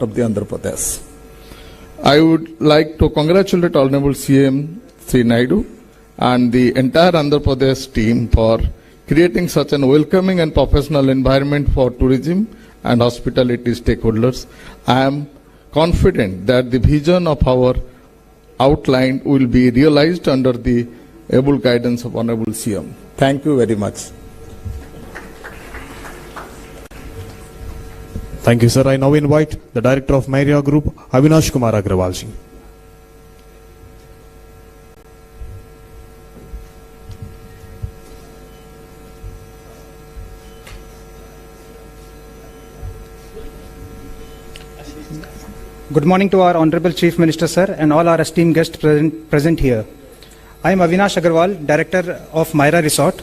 of the Andhra Pradesh. I would like to congratulate Honorable CM Sri Naidu and the entire Andhra Pradesh team for creating such an welcoming and professional environment for tourism and hospitality stakeholders. I am confident that the vision of our outline will be realized under the able guidance of Honorable CM. Thank you very much. Thank you, sir. I now invite the Director of Myra Group, Avinash Kumar Agrawal ji. Good morning to our Honorable Chief Minister, sir, and all our esteemed guests present here. I am Avinash Agrawal, Director of Myra Resort.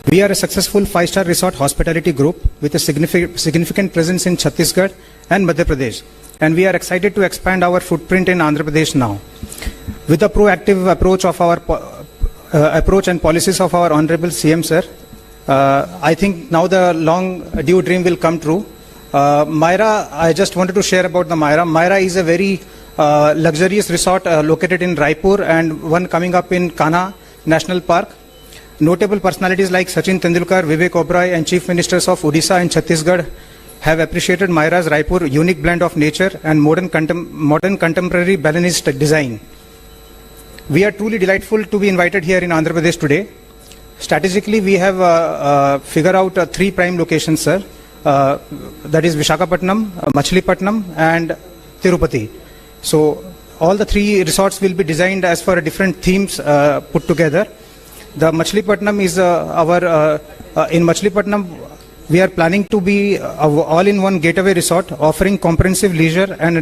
We are a successful 5-star resort hospitality group with a significant presence in Chhattisgarh and Madhya Pradesh, and we are excited to expand our footprint in Andhra Pradesh now. With the proactive approach of our approach and policies of our Honorable CM, sir, I think now the long due dream will come true. Myra, I just wanted to share about the Myra. Myra is a very luxurious resort located in Raipur and one coming up in Kanha National Park. Notable personalities like Sachin Tendulkar, Vivek Oberoi and Chief Ministers of Odisha and Chhattisgarh have appreciated Myra's Raipur unique blend of nature and modern contemporary Balinese design. We are truly delightful to be invited here in Andhra Pradesh today. Strategically, we have figured out 3 prime locations, sir. That is Visakhapatnam, Machilipatnam and Tirupati. So all the 3 resorts will be designed as for different themes put together. The Machilipatnam is in Machilipatnam we are planning to be all-in-one getaway resort offering comprehensive leisure and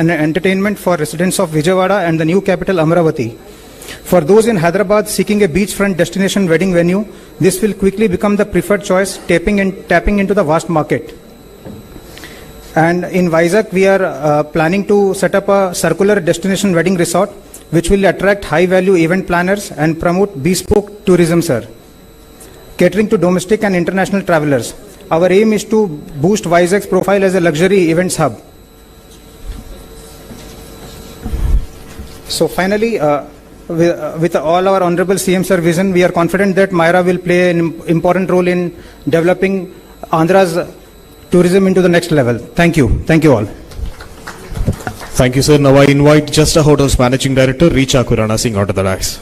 entertainment for residents of Vijayawada and the new capital Amaravati. For those in Hyderabad seeking a beachfront destination wedding venue, this will quickly become the preferred choice, tapping into the vast market. And in Vizag, we are planning to set up a circular destination wedding resort, which will attract high-value event planners and promote bespoke tourism, sir, catering to domestic and international travelers. Our aim is to boost Vizag's profile as a luxury events hub. So finally, with all our Honorable CM Sir vision, we are confident that Myra will play an important role in developing Andhra's tourism into the next level. Thank you. Thank you all. Thank you, sir. Now I invite Justa Hotels Managing Director, Richa Khurana Singh onto the dais.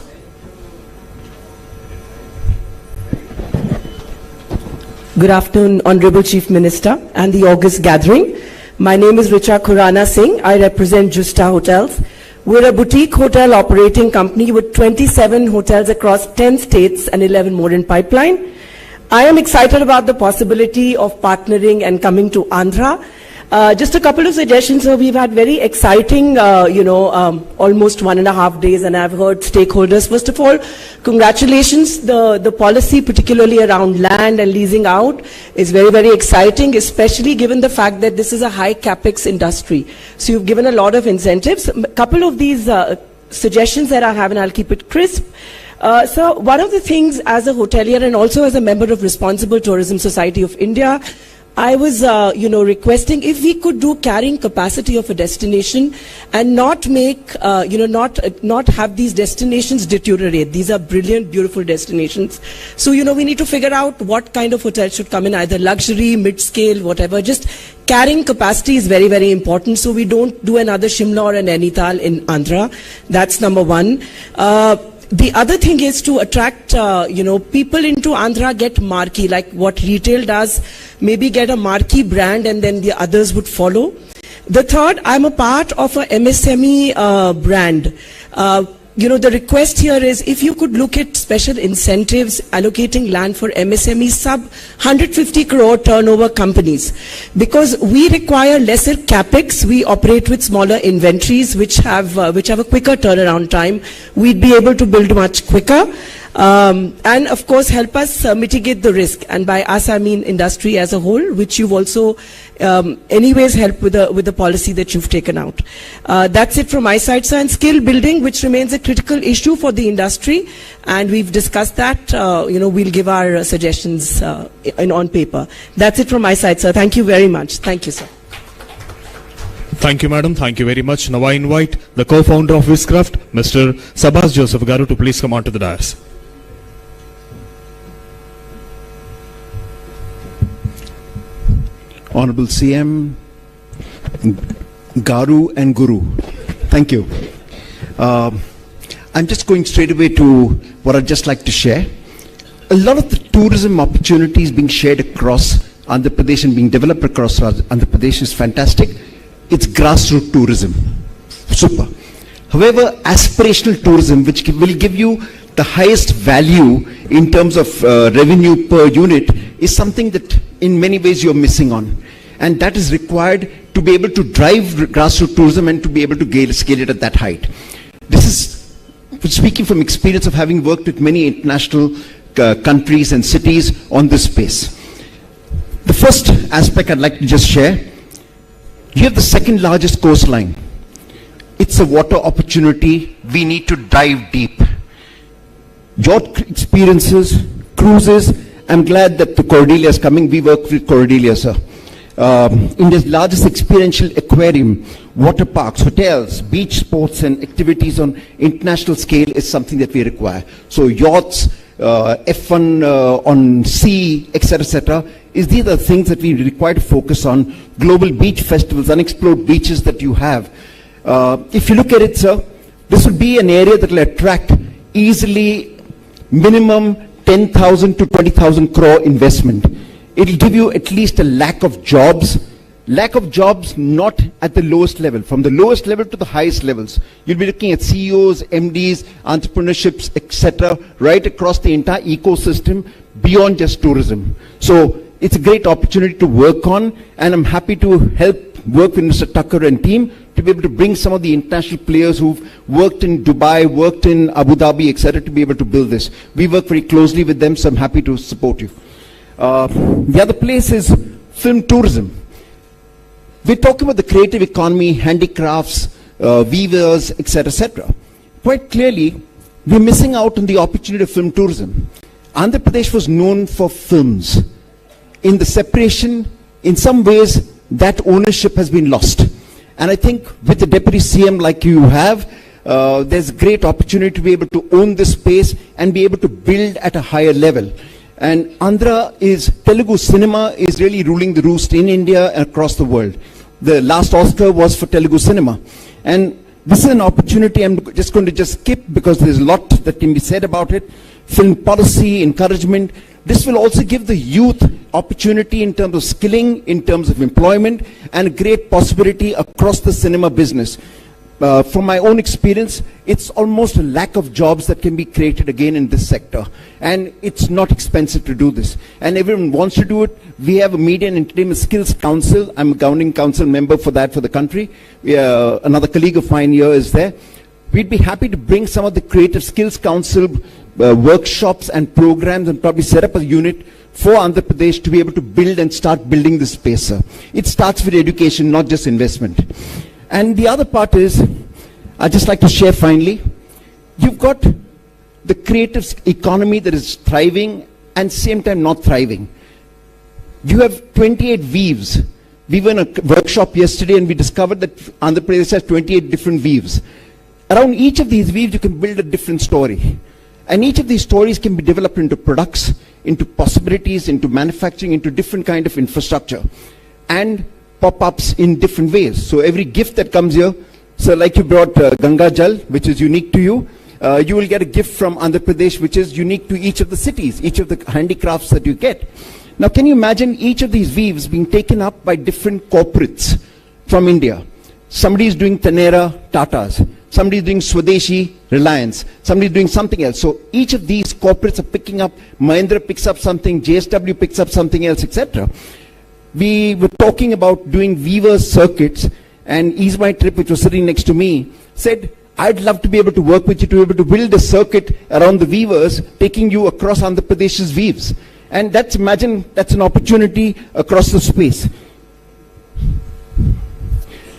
Good afternoon, Honorable Chief Minister and the August gathering. My name is Richa Khurana Singh. I represent Justa Hotels. We're a boutique hotel operating company with 27 hotels across 10 states and 11 more in pipeline. I am excited about the possibility of partnering and coming to Andhra. Just a couple of suggestions. So we've had very exciting, almost 1.5 days, and I've heard stakeholders. First of all, congratulations. The policy, particularly around land and leasing out, is very, very exciting, especially given the fact that this is a high capex industry. So you've given a lot of incentives. A couple of these suggestions that I have, and I'll keep it crisp. So one of the things as a hotelier and also as a member of Responsible Tourism Society of India, I was, requesting if we could do carrying capacity of a destination and not make, not have these destinations deteriorate. These are brilliant, beautiful destinations. So, we need to figure out what kind of hotel should come in, either luxury, mid-scale, whatever. Just carrying capacity is very, very important. So we don't do another Shimla or an Nainital in Andhra. That's number one. The other thing is to attract, people into Andhra, get marquee, like what retail does, maybe get a marquee brand and then the others would follow. The third, I'm a part of a MSME brand. The request here is if you could look at special incentives allocating land for MSME sub 150 crore turnover companies, because we require lesser capex. We operate with smaller inventories which have a quicker turnaround time. We'd be able to build much quicker. And of course help us mitigate the risk, and by us I mean industry as a whole, which you've also anyways helped with the policy that you've taken out. That's it from my side, sir. And skill building, which remains a critical issue for the industry, and we've discussed that. We'll give our suggestions on paper. That's it from my side, sir. Thank you very much. Thank you, sir. Thank you, madam. Thank you very much. Now I invite the co-founder of Viscraft, Mr. Sabas Joseph Garu, to please come onto the dais. Honorable CM, Garu and Guru, thank you. I'm just going straight away to what I'd just like to share. A lot of the tourism opportunities being shared across Andhra Pradesh and being developed across Andhra Pradesh is fantastic. It's grassroots tourism, super. However, aspirational tourism, which will give you the highest value in terms of revenue per unit, is something that in many ways you're missing on. And that is required to be able to drive grassroots tourism and to be able to scale it at that height. This is speaking from experience of having worked with many international countries and cities on this space. The first aspect I'd like to just share, you have the second largest coastline. It's a water opportunity. We need to dive deep. Yacht experiences, cruises, I'm glad that the Cordelia is coming. We work with Cordelia, sir. India's largest experiential aquarium, water parks, hotels, beach sports and activities on international scale is something that we require. So yachts, F1 on sea, etc., these are the things that we require to focus on. Global beach festivals, unexplored beaches that you have. If you look at it, sir, this would be an area that will attract easily minimum 10,000 to 20,000 crore investment. It will give you at least a lack of jobs not at the lowest level, from the lowest level to the highest levels. You'll be looking at CEOs, MDs, entrepreneurships, etc., right across the entire ecosystem beyond just tourism. So it's a great opportunity to work on, and I'm happy to help work with Mr. Tucker and team to be able to bring some of the international players who've worked in Dubai, worked in Abu Dhabi, etc., to be able to build this. We work very closely with them, so I'm happy to support you. The other place is film tourism. We're talking about the creative economy, handicrafts, weavers, etc. Quite clearly, we're missing out on the opportunity of film tourism. Andhra Pradesh was known for films. In the separation, in some ways, that ownership has been lost. And I think with the Deputy CM like you have, there's a great opportunity to be able to own this space and be able to build at a higher level. And Telugu cinema is really ruling the roost in India and across the world. The last Oscar was for Telugu cinema. And this is an opportunity I'm just going to skip because there's a lot that can be said about it. Film policy, encouragement. This will also give the youth opportunity in terms of skilling, in terms of employment, and a great possibility across the cinema business. From my own experience, it's almost a lack of jobs that can be created again in this sector. And it's not expensive to do this. And everyone wants to do it. We have a Media and Entertainment Skills Council. I'm a governing council member for that for the country. Another colleague of mine here is there. We'd be happy to bring some of the Creative Skills Council workshops and programs and probably set up a unit for Andhra Pradesh to be able to build and start building this space, sir. It starts with education, not just investment. And the other part is, I'd just like to share finally, you've got the creative economy that is thriving and same time not thriving. You have 28 weaves. We were in a workshop yesterday and we discovered that Andhra Pradesh has 28 different weaves. Around each of these weaves you can build a different story. And each of these stories can be developed into products, into possibilities, into manufacturing, into different kind of infrastructure. And pop-ups in different ways. So every gift that comes here, so like you brought Ganga Jal, which is unique to you, you will get a gift from Andhra Pradesh, which is unique to each of the cities, each of the handicrafts that you get. Now can you imagine each of these weaves being taken up by different corporates from India? Somebody is doing Tanera, Tatas. Somebody is doing Swadeshi, Reliance. Somebody is doing something else. So each of these corporates are picking up, Mahindra picks up something, JSW picks up something else, etc. We were talking about doing weavers circuits, and Ease My Trip, which was sitting next to me, said, I'd love to be able to work with you to be able to build a circuit around the weavers, taking you across Andhra Pradesh's weaves. And imagine that's an opportunity across the space.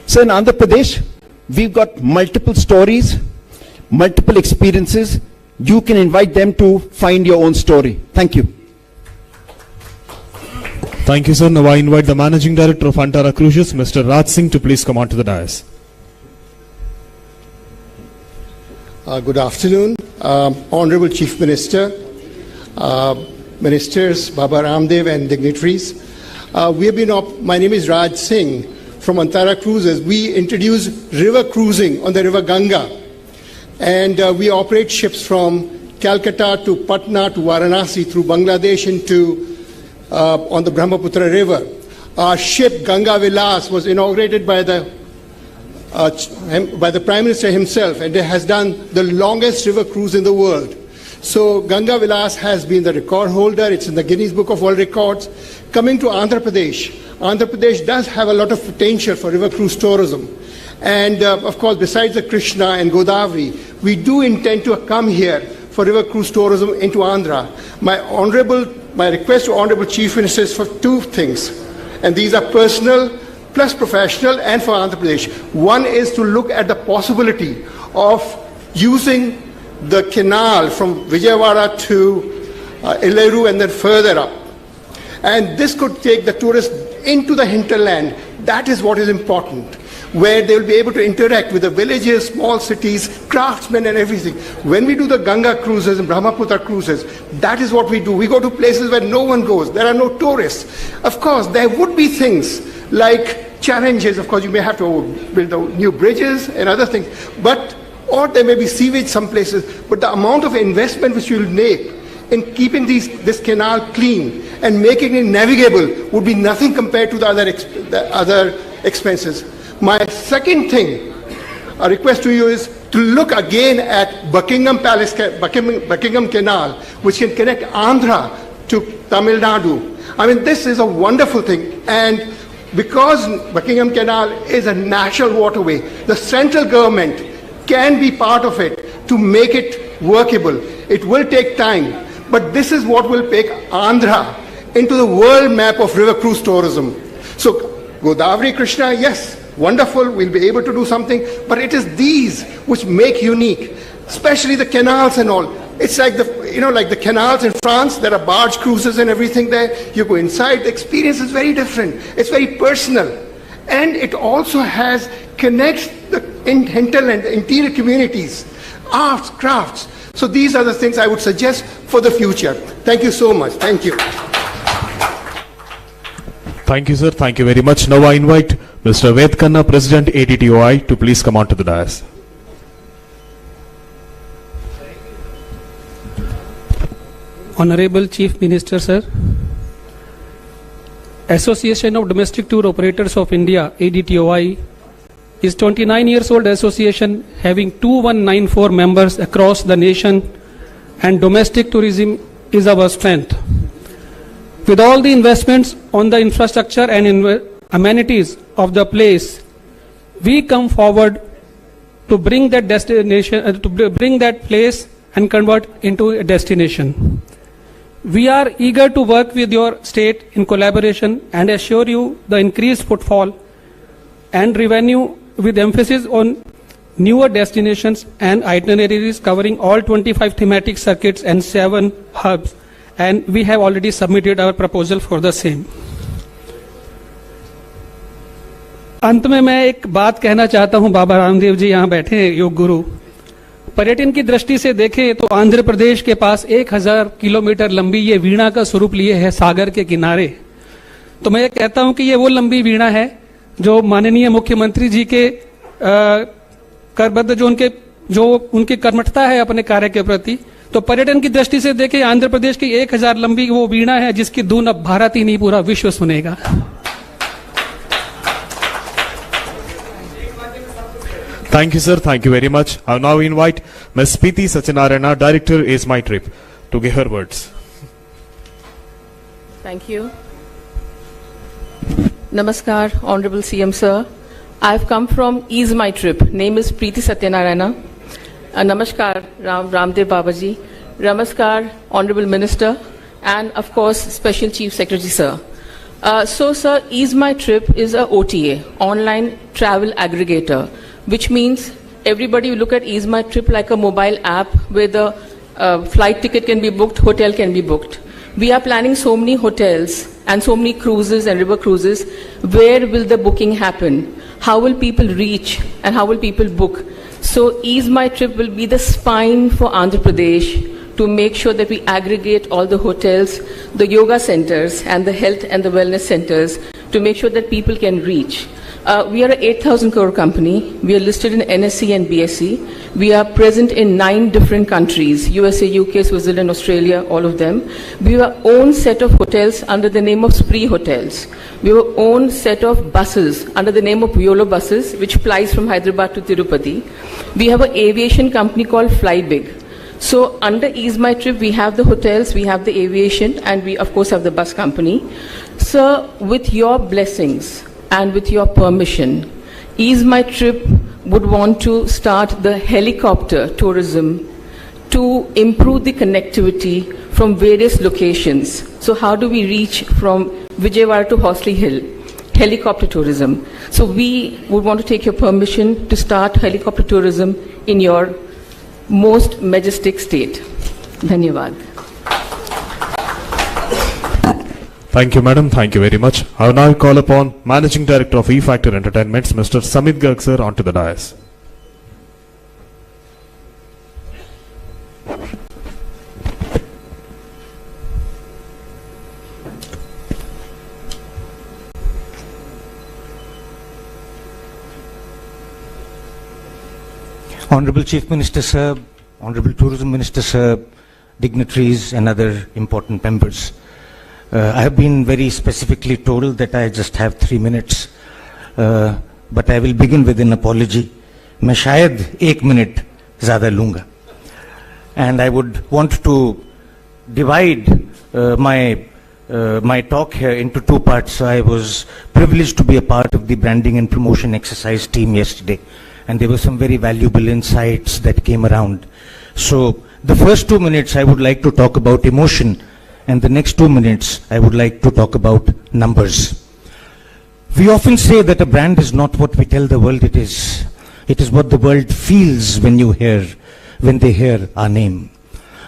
So in Andhra Pradesh, we've got multiple stories, multiple experiences. You can invite them to find your own story. Thank you. Thank you, sir. Now I invite the Managing Director of Antara Cruises, Mr. Raj Singh, to please come onto the dais. Good afternoon, Honorable Chief Minister, Ministers, Baba Ramdev and dignitaries. My name is Raj Singh from Antara Cruises. We introduce river cruising on the river Ganga, and we operate ships from Calcutta to Patna to Varanasi through Bangladesh into on the Brahmaputra River. Our ship Ganga Vilas was inaugurated by the Prime Minister himself, and it has done the longest river cruise in the world. So Ganga Vilas has been the record holder. It's in the Guinness Book of World Records. Coming to Andhra Pradesh does have a lot of potential for river cruise tourism. And of course, besides the Krishna and Godavari, we do intend to come here for river cruise tourism into Andhra. My request to Honorable Chief Minister is for two things, and these are personal plus professional and for Andhra Pradesh. One is to look at the possibility of using the canal from Vijayawada to Elleru and then further up. And this could take the tourists into the hinterland. That is what is important, where they will be able to interact with the villages, small cities, craftsmen and everything. When we do the Ganga cruises and Brahmaputra cruises, that is what we do. We go to places where no one goes. There are no tourists. Of course, there would be things like challenges. Of course, you may have to build new bridges and other things, or there may be sewage some places, but the amount of investment which you will make in keeping this canal clean and making it navigable would be nothing compared to the other expenses. My second thing, a request to you, is to look again at Buckingham Canal, which can connect Andhra to Tamil Nadu. I mean, this is a wonderful thing, and because Buckingham Canal is a national waterway, the central government can be part of it to make it workable. It will take time, but this is what will take Andhra into the world map of river cruise tourism. So Godavari, Krishna, yes, wonderful, we'll be able to do something, but it is these which make unique, especially the canals and all. It's like the canals in France, there are barge cruises and everything there. You go inside, the experience is very different. It's very personal. And it also connects the hinterland, the interior communities, arts, crafts. So these are the things I would suggest for the future. Thank you so much. Thank you. Thank you, sir. Thank you very much. Now I invite Mr. Ved Khanna, President ADTOI, to please come onto the dais. Honorable Chief Minister, sir, Association of Domestic Tour Operators of India, ADTOI, is 29 years old association having 2194 members across the nation, and domestic tourism is our strength. With all the investments on the infrastructure and amenities of the place, we come forward to bring that destination, to bring that place and convert into a destination. We are eager to work with your state in collaboration and assure you the increased footfall and revenue with emphasis on newer destinations and itineraries covering all 25 thematic circuits and 7 hubs, and we have already submitted our proposal for the same. अंत में मैं एक बात कहना चाहता हूं, बाबा रामदेव जी यहाँ बैठे हैं, योग गुरु। पर्यटन की दृष्टि से देखें तो आंध्र प्रदेश के पास 1000 किलोमीटर लंबी ये वीणा का स्वरूप लिए है सागर के किनारे। तो मैं ये कहता हूं कि ये वो लंबी वीणा है जो माननीय मुख्यमंत्री जी के करबद्ध जो उनकी कर्मठता है अपने कार्य के प्रति। तो पर्यटन की दृष्टि से देखें आंध्र प्रदेश की 1000 लंबी वो वीणा है जिसकी धुन अब भारत ही नहीं पूरा विश्व सुनेगा। Thank you, sir. Thank you very much. I now invite Ms. Preeti Satyanarayana, Director, Is My Trip, to give her words. Thank you. Namaskar, Honorable CM Sir. I've come from Ease My Trip. Name is Preeti Satyanarayana. Namaskar, Ramdev Babaji. Namaskar, Honorable Minister, and of course, Special Chief Secretary, sir. So, sir, Ease My Trip is a OTA, online travel aggregator, which means everybody will look at Ease My Trip like a mobile app where the flight ticket can be booked, hotel can be booked. We are planning so many hotels and so many cruises and river cruises, where will the booking happen? How will people reach and how will people book? So Ease My Trip will be the spine for Andhra Pradesh to make sure that we aggregate all the hotels, the yoga centers, and the health and the wellness centers to make sure that people can reach. We are an 8,000 crore company. We are listed in NSE and BSE. We are present in 9 different countries, USA, UK, Switzerland, Australia, all of them. We have our own set of hotels under the name of Spree Hotels. We have our own set of buses under the name of YOLO buses, which flies from Hyderabad to Tirupati. We have an aviation company called Flybig. So under Ease My Trip, we have the hotels, we have the aviation, and we of course have the bus company. Sir, with your blessings and with your permission, Ease My Trip would want to start the helicopter tourism to improve the connectivity from various locations. So how do we reach from Vijayawada to Horsley Hill? Helicopter tourism. So we would want to take your permission to start helicopter tourism in your most majestic state. Dhanyavad. Thank you, madam. Thank you very much. I will now call upon Managing Director of E-Factor Entertainments, Mr. Samit Garg sir, onto the dais. Honorable Chief Minister Sir, Honorable Tourism Minister Sir, dignitaries and other important members. I have been very specifically told that I just have 3 minutes, but I will begin with an apology. मैं शायद 1 minute ज़्यादा लूँगा. And I would want to divide my talk here into 2 parts. I was privileged to be a part of the branding and promotion exercise team yesterday, and there were some very valuable insights that came around. So the first 2 minutes I would like to talk about emotion, and the next 2 minutes I would like to talk about numbers. We often say that a brand is not what we tell the world it is. It is what the world feels when they hear our name.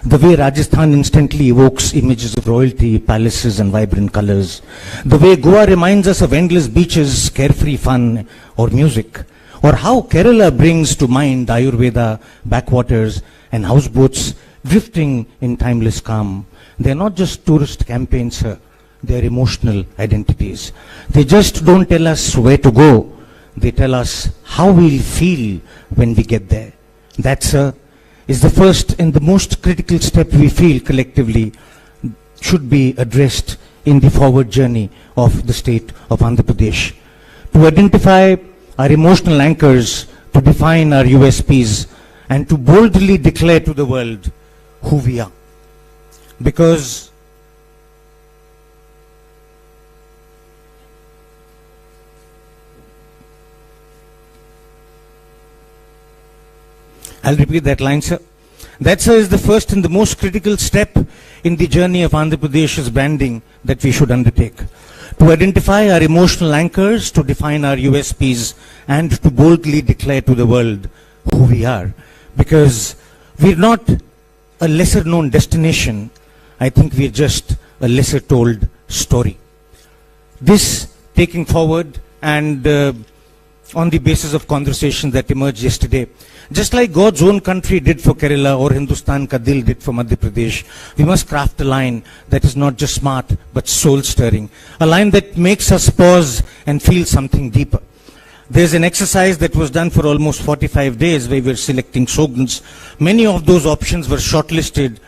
The way Rajasthan instantly evokes images of royalty, palaces and vibrant colors. The way Goa reminds us of endless beaches, carefree fun or music. Or how Kerala brings to mind Ayurveda, backwaters and houseboats drifting in timeless calm. They are not just tourist campaigns, sir. They are emotional identities. They just don't tell us where to go. They tell us how we'll feel when we get there. That, sir, is the first and the most critical step we feel collectively should be addressed in the forward journey of the state of Andhra Pradesh. To identify our emotional anchors, to define our USPs, and to boldly declare to the world who we are. Because I'll repeat that line, sir. That, sir, is the first and the most critical step in the journey of Andhra Pradesh's branding that we should undertake. To identify our emotional anchors, to define our USPs, and to boldly declare to the world who we are. Because we're not a lesser known destination. I think we're just a lesser told story. This taking forward and on the basis of conversations that emerged yesterday, just like God's own country did for Kerala or Hindustan Ka Dil did for Madhya Pradesh, we must craft a line that is not just smart but soul stirring. A line that makes us pause and feel something deeper. There's an exercise that was done for almost 45 days where we were selecting slogans. Many of those options were shortlisted.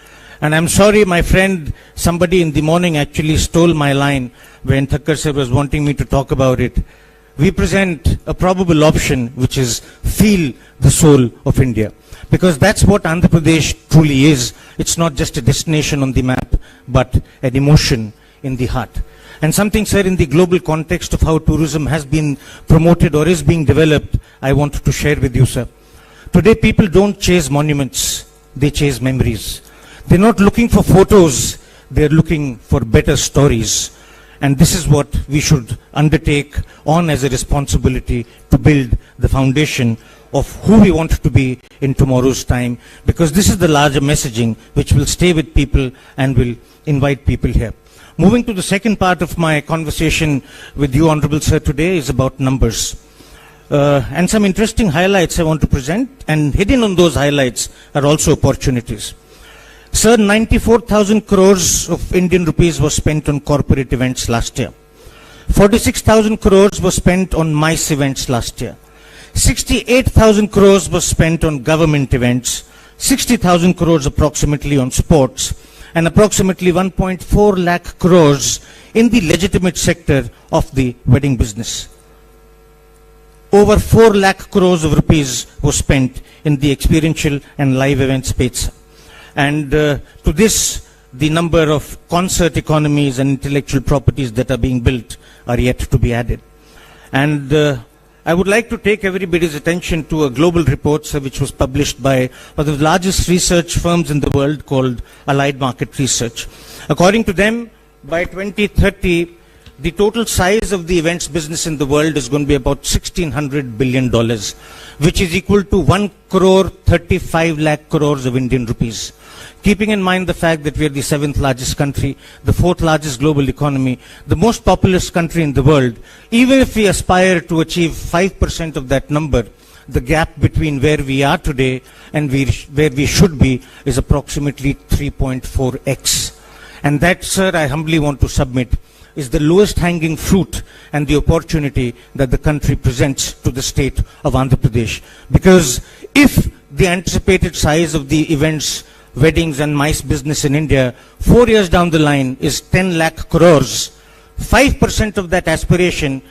And I'm sorry, my friend, somebody in the morning actually stole my line when Thakkar sir was wanting me to talk about it. We present a probable option which is feel the soul of India. Because that's what Andhra Pradesh truly is. It's not just a destination on the map, but an emotion in the heart. And something, sir, in the global context of how tourism has been promoted or is being developed, I wanted to share with you, sir. Today, people don't chase monuments, they chase memories. They're not looking for photos, they're looking for better stories. And this is what we should undertake on as a responsibility to build the foundation of who we want to be in tomorrow's time, because this is the larger messaging which will stay with people and will invite people here. Moving to the second part of my conversation with you, Honorable Sir, today is about numbers. And some interesting highlights I want to present, and hidden on those highlights are also opportunities. Sir, 94,000 crores of Indian rupees was spent on corporate events last year. 46,000 crores was spent on MICE events last year. 68,000 crores was spent on government events. 60,000 crores approximately on sports, and approximately 1.4 lakh crores in the legitimate sector of the wedding business. Over 4 lakh crores of rupees was spent in the experiential and live event space. And to this, the number of concert economies and intellectual properties that are being built are yet to be added. And I would like to take everybody's attention to a global report which was published by one of the largest research firms in the world called Allied Market Research. According to them, by 2030, the total size of the events business in the world is going to be about $1,600 billion, which is equal to 1 crore 35 lakh crores of Indian rupees. Keeping in mind the fact that we are the 7th largest country, the 4th largest global economy, the most populous country in the world, even if we aspire to achieve 5% of that number, the gap between where we are today and where we should be is approximately 3.4x. And that, sir, I humbly want to submit, is the lowest hanging fruit and the opportunity that the country presents to the state of Andhra Pradesh. Because if the anticipated size of the events, weddings and MICE business in India 4 years down the line is 10 lakh crores, 5% of that aspiration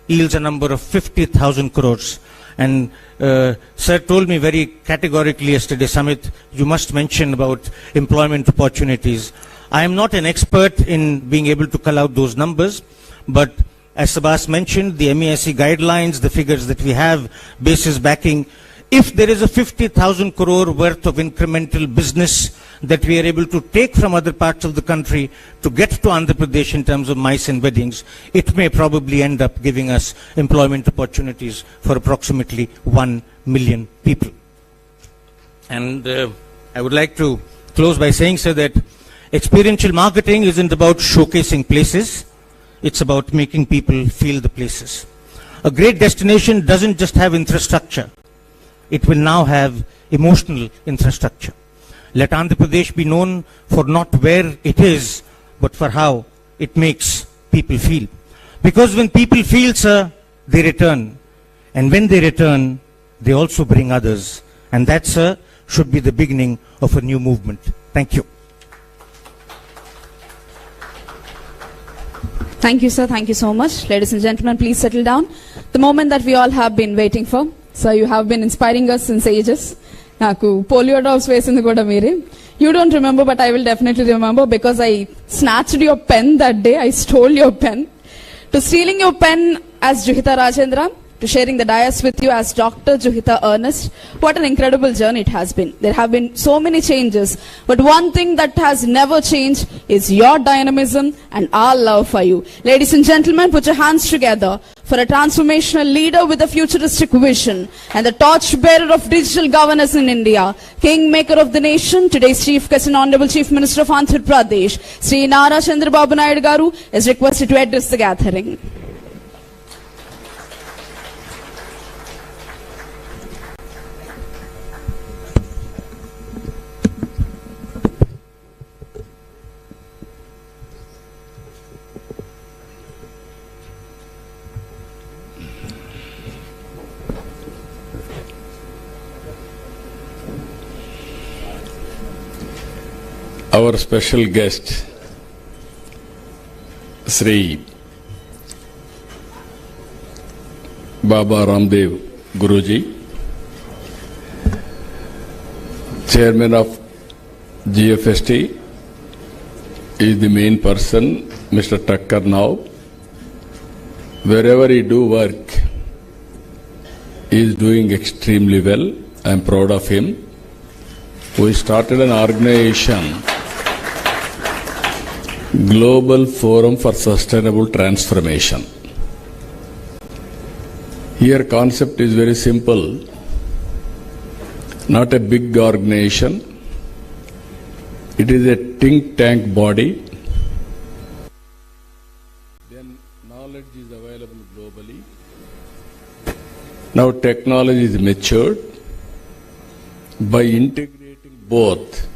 yields a number of 50,000 crores. And sir told me very categorically yesterday, Samit, you must mention about employment opportunities. I am not an expert in being able to call out those numbers, but as Sabas mentioned, the MESC guidelines, the figures that we have, basis backing, if there is a 50,000 crore worth of incremental business that we are able to take from other parts of the country to get to Andhra Pradesh in terms of MICE and weddings, it may probably end up giving us employment opportunities for approximately 1 million people. And I would like to close by saying, sir, that experiential marketing isn't about showcasing places, it's about making people feel the places. A great destination doesn't just have infrastructure, it will now have emotional infrastructure. Let Andhra Pradesh be known for not where it is, but for how it makes people feel. Because when people feel, sir, they return. And when they return, they also bring others. And that, sir, should be the beginning of a new movement. Thank you. Thank you, sir. Thank you so much. Ladies and gentlemen, please settle down. The moment that we all have been waiting for. Sir, you have been inspiring us since ages. Naku polio drops vesindi kuda mere. You don't remember, but I will definitely remember because I snatched your pen that day. I stole your pen. To stealing your pen as Juhita Rajendra, to sharing the dais with you as Dr. Juhita Ernest. What an incredible journey it has been. There have been so many changes, but one thing that has never changed is your dynamism and our love for you. Ladies and gentlemen, put your hands together for a transformational leader with a futuristic vision and the torchbearer of digital governance in India, kingmaker of the nation, today's Chief Guest and Honorable Chief Minister of Andhra Pradesh, Sri Nara Chandrababu Naidu Garu, is requested to address the gathering. Our special guest, Sri Baba Ramdev Guruji, Chairman of GFST, is the main person, Mr. Thakkar now. Wherever he do work, he is doing extremely well. I am proud of him. We started an organization, Global Forum for Sustainable Transformation. Here concept is very simple. Not a big organization. It is a think tank body Now technology is matured. By integrating both,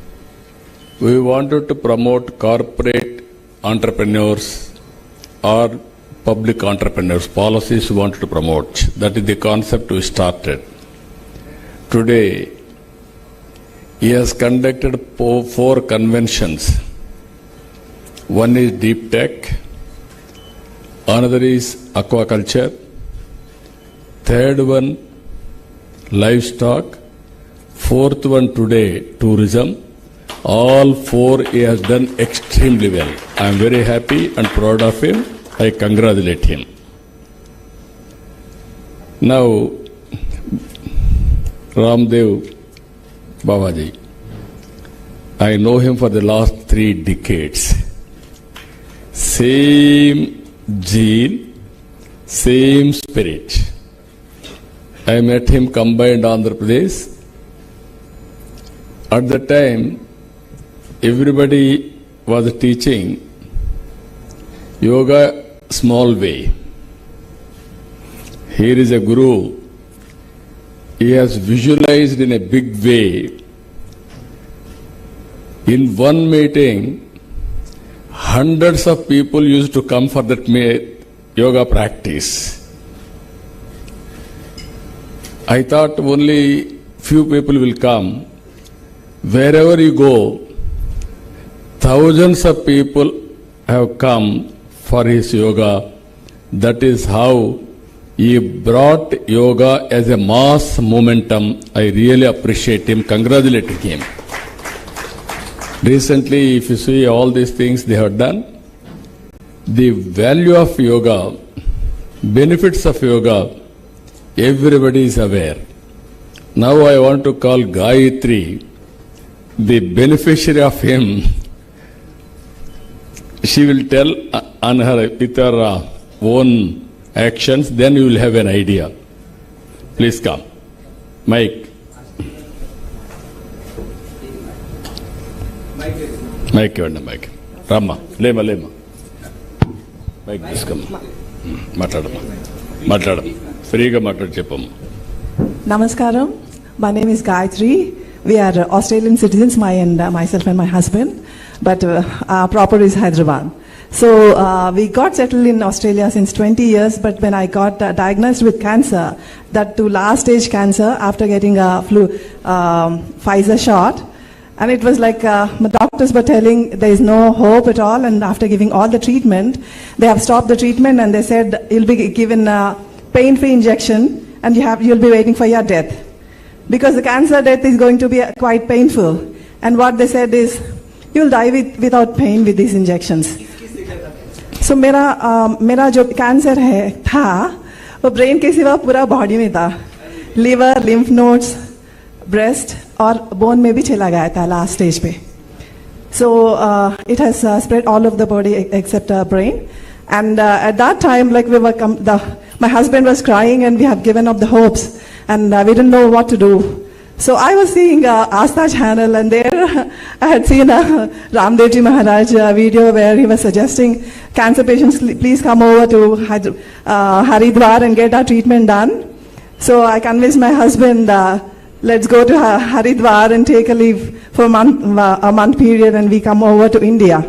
we wanted to promote corporate entrepreneurs or public entrepreneurs, policies we wanted to promote. That is the concept we started. Today, he has conducted 4 conventions. One is deep tech, another is aquaculture, third one livestock, fourth one today tourism. All 4 he has done extremely well. I am very happy and proud of him. I congratulate him. Now, Ramdev Babaji, I know him for the last 3 decades. Same gene, same spirit. I met him combined Andhra Pradesh. At the time, everybody was teaching yoga small way. Here is a guru. He has visualized in a big way. In one meeting, hundreds of people used to come for that yoga practice. I thought only few people will come. Wherever you go, thousands of people have come for his yoga. That is how he brought yoga as a mass momentum. I really appreciate him, congratulating him. Recently, if you see all these things they have done, the value of yoga, benefits of yoga, everybody is aware. Now I want to call Gayatri, the beneficiary of him. She will tell on her with her own actions, then you will have an idea. Please come. Mike. Mike, Mike. Rama, Lema. Mike, తీసుకమ్మ మాట్లాడమ్మా ఫ్రీగా మాట్లాడి చెప్పమ్మా. Namaskaram. My name is Gayatri. We are Australian citizens, myself and my husband, but our proper is Hyderabad. So we got settled in Australia since 20 years, but when I got diagnosed with cancer, that to last stage cancer after getting a Pfizer shot, and it was like my doctors were telling there is no hope at all, and after giving all the treatment, they have stopped the treatment and they said you'll be given a pain-free injection and you'll be waiting for your death. Because the cancer death is going to be quite painful. And what they said is, you'll die without pain with these injections. So मेरा जो cancer था वो brain के सिवा पूरा body में था. Liver, lymph nodes, breast और बोन में भी चला गया था लास्ट स्टेज पे. So it has spread all over the body except brain. And at that time, like my husband was crying and we have given up the hopes. And we didn't know what to do. So I was seeing Asta channel, and there I had seen Ramdev Ji Maharaj video where he was suggesting cancer patients please come over to Haridwar and get our treatment done. So I convinced my husband, let's go to Haridwar and take a leave for a month period, and we come over to India.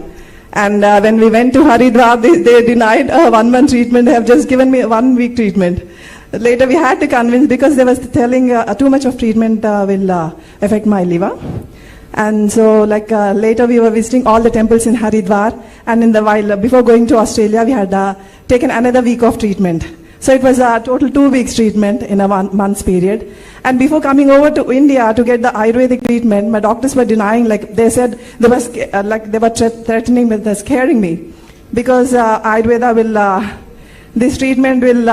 And when we went to Haridwar, they denied a 1-month treatment. They have just given me a 1-week treatment. Later we had to convince, because they was telling too much of treatment will affect my liver. And so later we were visiting all the temples in Haridwar, and in the while before going to Australia we had taken another week of treatment. So it was a total 2 weeks treatment in a 1 month's period. And before coming over to India to get the Ayurvedic treatment, my doctors were denying, they said they were threatening with scaring me, because Ayurveda will this treatment will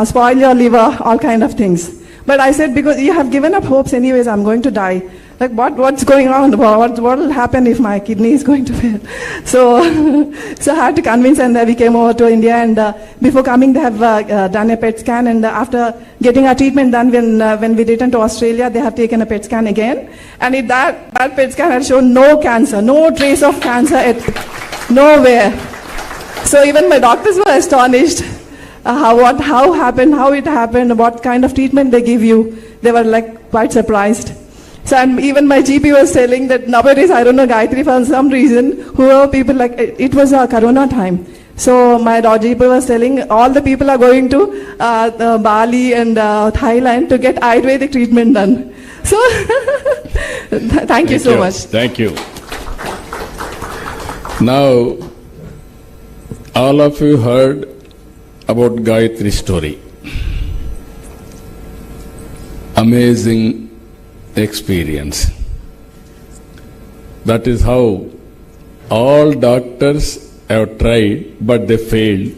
spoil your liver, all kind of things. But I said, because you have given up hopes anyways, I'm going to die. Like what's going on? What will happen if my kidney is going to fail? So I had to convince, and we came over to India, and before coming they have done a PET scan, and after getting our treatment done, when we returned to Australia, they have taken a PET scan again, and that PET scan had shown no cancer, no trace of cancer nowhere. So even my doctors were astonished. how happened, how it happened, what kind of treatment they give you. They were like quite surprised. So and even my GP was telling that nowadays, I don't know, Gayatri, for some reason, whoever people like, it was a Corona time. So my GP was telling all the people are going to Bali and Thailand to get Ayurvedic treatment done. So thank you so much. Thank you. Now, all of you heard about Gayatri's story. Amazing experience. That is how all doctors have tried, but they failed.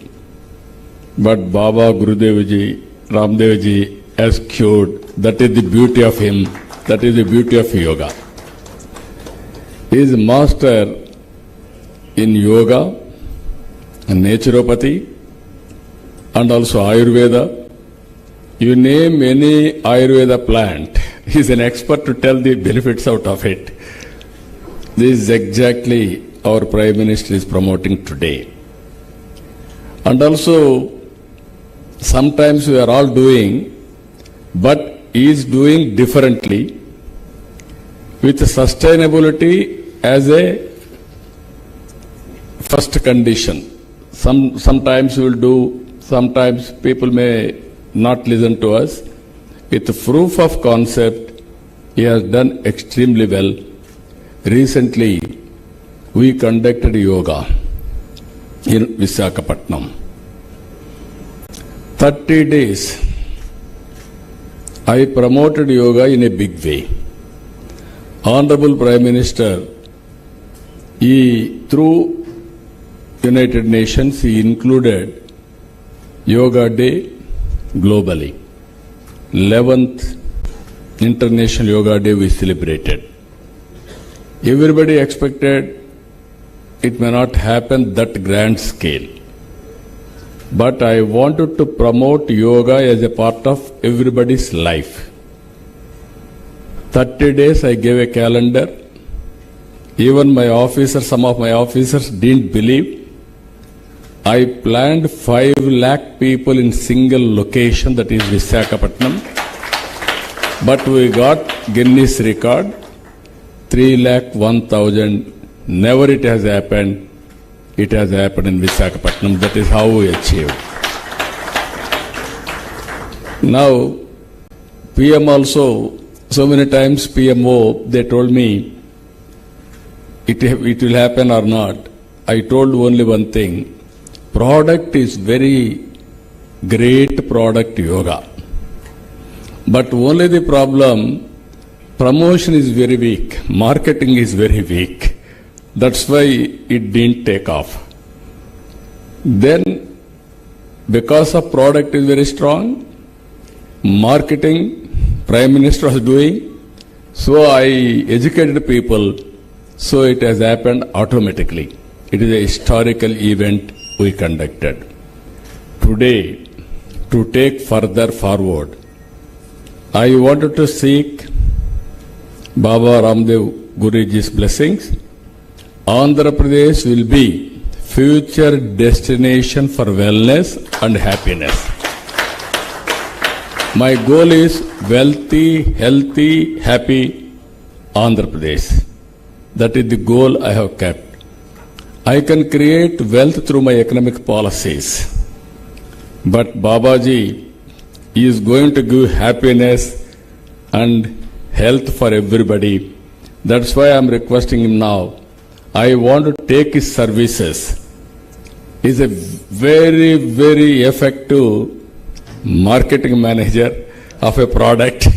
But Baba Gurudevji, Ramdevji has cured. That is the beauty of him. That is the beauty of yoga. He is a master in yoga, and naturopathy, and also Ayurveda. You name any Ayurveda plant, he is an expert to tell the benefits out of it. This is exactly our Prime Minister is promoting today. And also, sometimes we are all doing, but he is doing differently with sustainability as a first condition. Sometimes we will do, sometimes people may not listen to us. With the proof of concept, he has done extremely well. Recently, we conducted yoga in Visakhapatnam. 30 days, I promoted yoga in a big way. Honorable Prime Minister, through United Nations, he included Yoga Day globally. 11th International Yoga Day we celebrated. Everybody expected it may not happen that grand scale. But I wanted to promote yoga as a part of everybody's life. 30 days I gave a calendar. Even my officers, some of my officers didn't believe. I planned 5 lakh people in single location, that is Visakhapatnam. But we got Guinness record, 3,01,000. Never it has happened. It has happened in Visakhapatnam. That is how we achieved. Now, PM also, so many times PMO, they told me, it will happen or not. I told only one thing. Product is very great product, yoga. But only the problem, promotion is very weak. Marketing is very weak. That's why it didn't take off. Then, because of product is very strong, marketing, Prime Minister was doing, so I educated people, so it has happened automatically. It is a historical event we conducted. Today, to take further forward, I wanted to seek Baba Ramdev Guruji's blessings. Andhra Pradesh will be future destination for wellness and happiness. My goal is wealthy, healthy, happy Andhra Pradesh. That is the goal I have kept. I can create wealth through my economic policies. But Babaji is going to give happiness and health for everybody. That's why I'm requesting him now. I want to take his services. He's a very, very effective marketing manager of a product.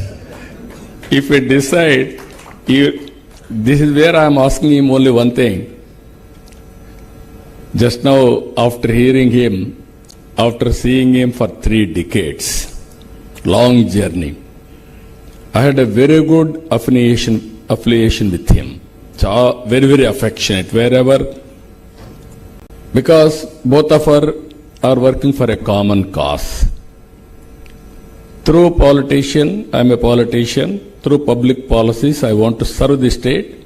If we decide, this is where I'm asking him only one thing. Just now, after hearing him, after seeing him for 3 decades, long journey, I had a very good affiliation with him. Very, very affectionate, wherever, because both of us are working for a common cause. Through politician, I am a politician, through public policies, I want to serve the state.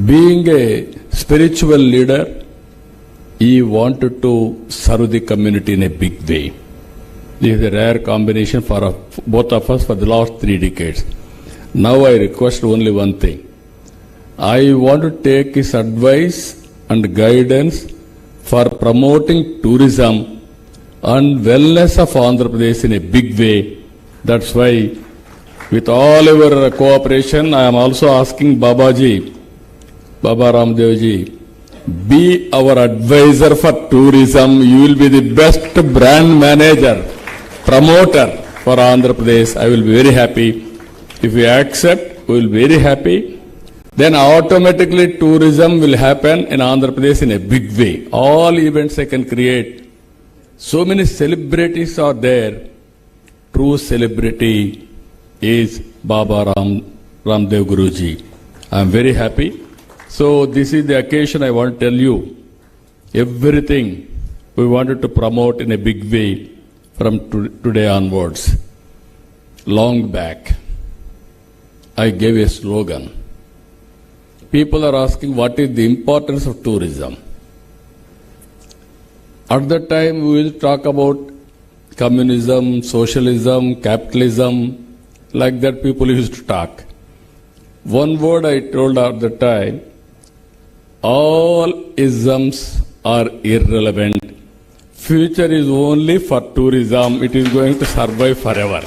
Being a spiritual leader, he wanted to serve the community in a big way. This is a rare combination for both of us for the last 3 decades. Now I request only one thing. I want to take his advice and guidance for promoting tourism and wellness of Andhra Pradesh in a big way. That's why, with all your cooperation, I am also asking Babaji, Baba Ramdevji, be our advisor for tourism. You will be the best brand manager, promoter for Andhra Pradesh. I will be very happy. If you accept, we will be very happy. Then automatically tourism will happen in Andhra Pradesh in a big way. All events I can create. So many celebrities are there. True celebrity is Baba Ramdev Guruji. I am very happy. So this is the occasion I want to tell you. Everything we wanted to promote in a big way from today onwards. Long back, I gave a slogan. People are asking what is the importance of tourism. At that time, we will talk about communism, socialism, capitalism, like that people used to talk. One word I told at the time, all isms are irrelevant. Future is only for tourism. It is going to survive forever.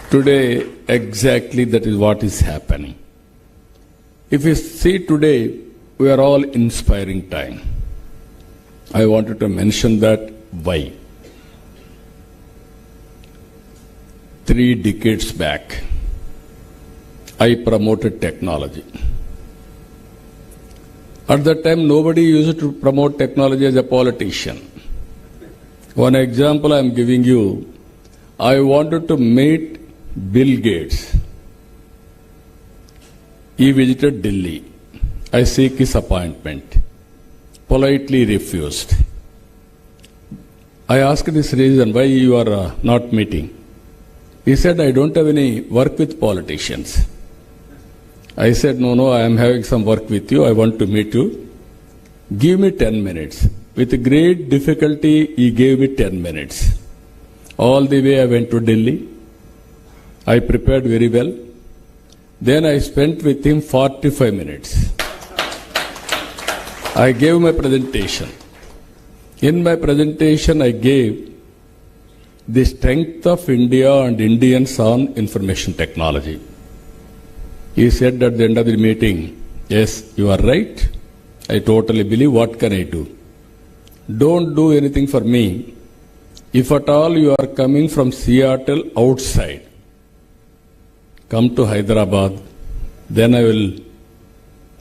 Today, exactly that is what is happening. If you see today, we are all inspiring time. I wanted to mention that. Why? 3 decades back, I promoted technology. At that time, nobody used to promote technology as a politician. One example I am giving you, I wanted to meet Bill Gates. He visited Delhi. I seek his appointment. Politely refused. I asked this reason, why you are not meeting. He said, I don't have any work with politicians. I said, no, I am having some work with you. I want to meet you. Give me 10 minutes. With great difficulty, he gave me 10 minutes. All the way I went to Delhi. I prepared very well. Then I spent with him 45 minutes. I gave my presentation. In my presentation, I gave the strength of India and Indians on information technology. He said at the end of the meeting, yes, you are right. I totally believe. What can I do? Don't do anything for me. If at all you are coming from Seattle outside, come to Hyderabad, then I will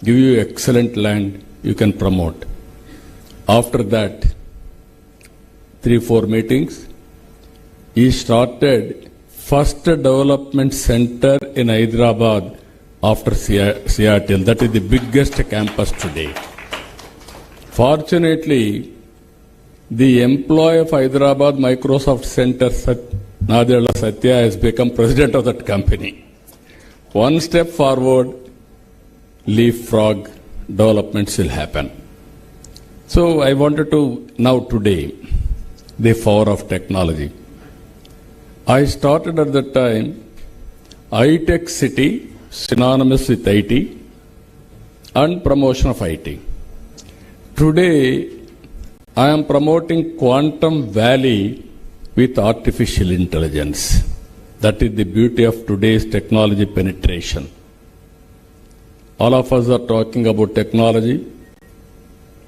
give you excellent land you can promote. After that, 3-4 meetings, he started first development center in Hyderabad after Seattle. That is the biggest campus today. Fortunately, the employee of Hyderabad Microsoft Center, Nadella Satya, has become president of that company. One step forward, leapfrog developments will happen. So I wanted to, now today, the power of technology. I started at that time, iTech City, synonymous with IT, and promotion of IT. Today, I am promoting Quantum Valley with artificial intelligence. That is the beauty of today's technology penetration. All of us are talking about technology.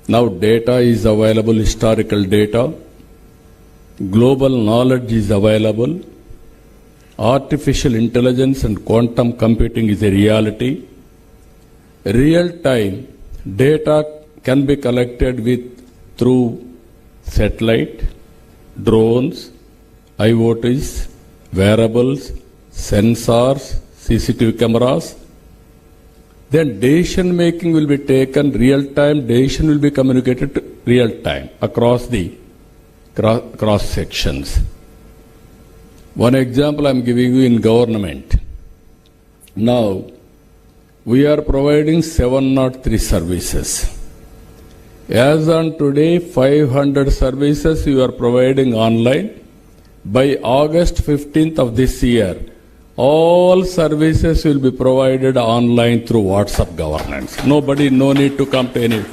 Now data is available, historical data. Global knowledge is available. Artificial intelligence and quantum computing is a reality. Real-time data can be collected through satellite, drones, IoTs, wearables, sensors, CCTV cameras. Then decision making will be taken real-time, decision will be communicated real-time across the cross sections. One example I am giving you in government. Now, we are providing 703 services. As on today, 500 services you are providing online. By August 15th of this year, all services will be provided online through WhatsApp governance. Nobody, no need to come to any.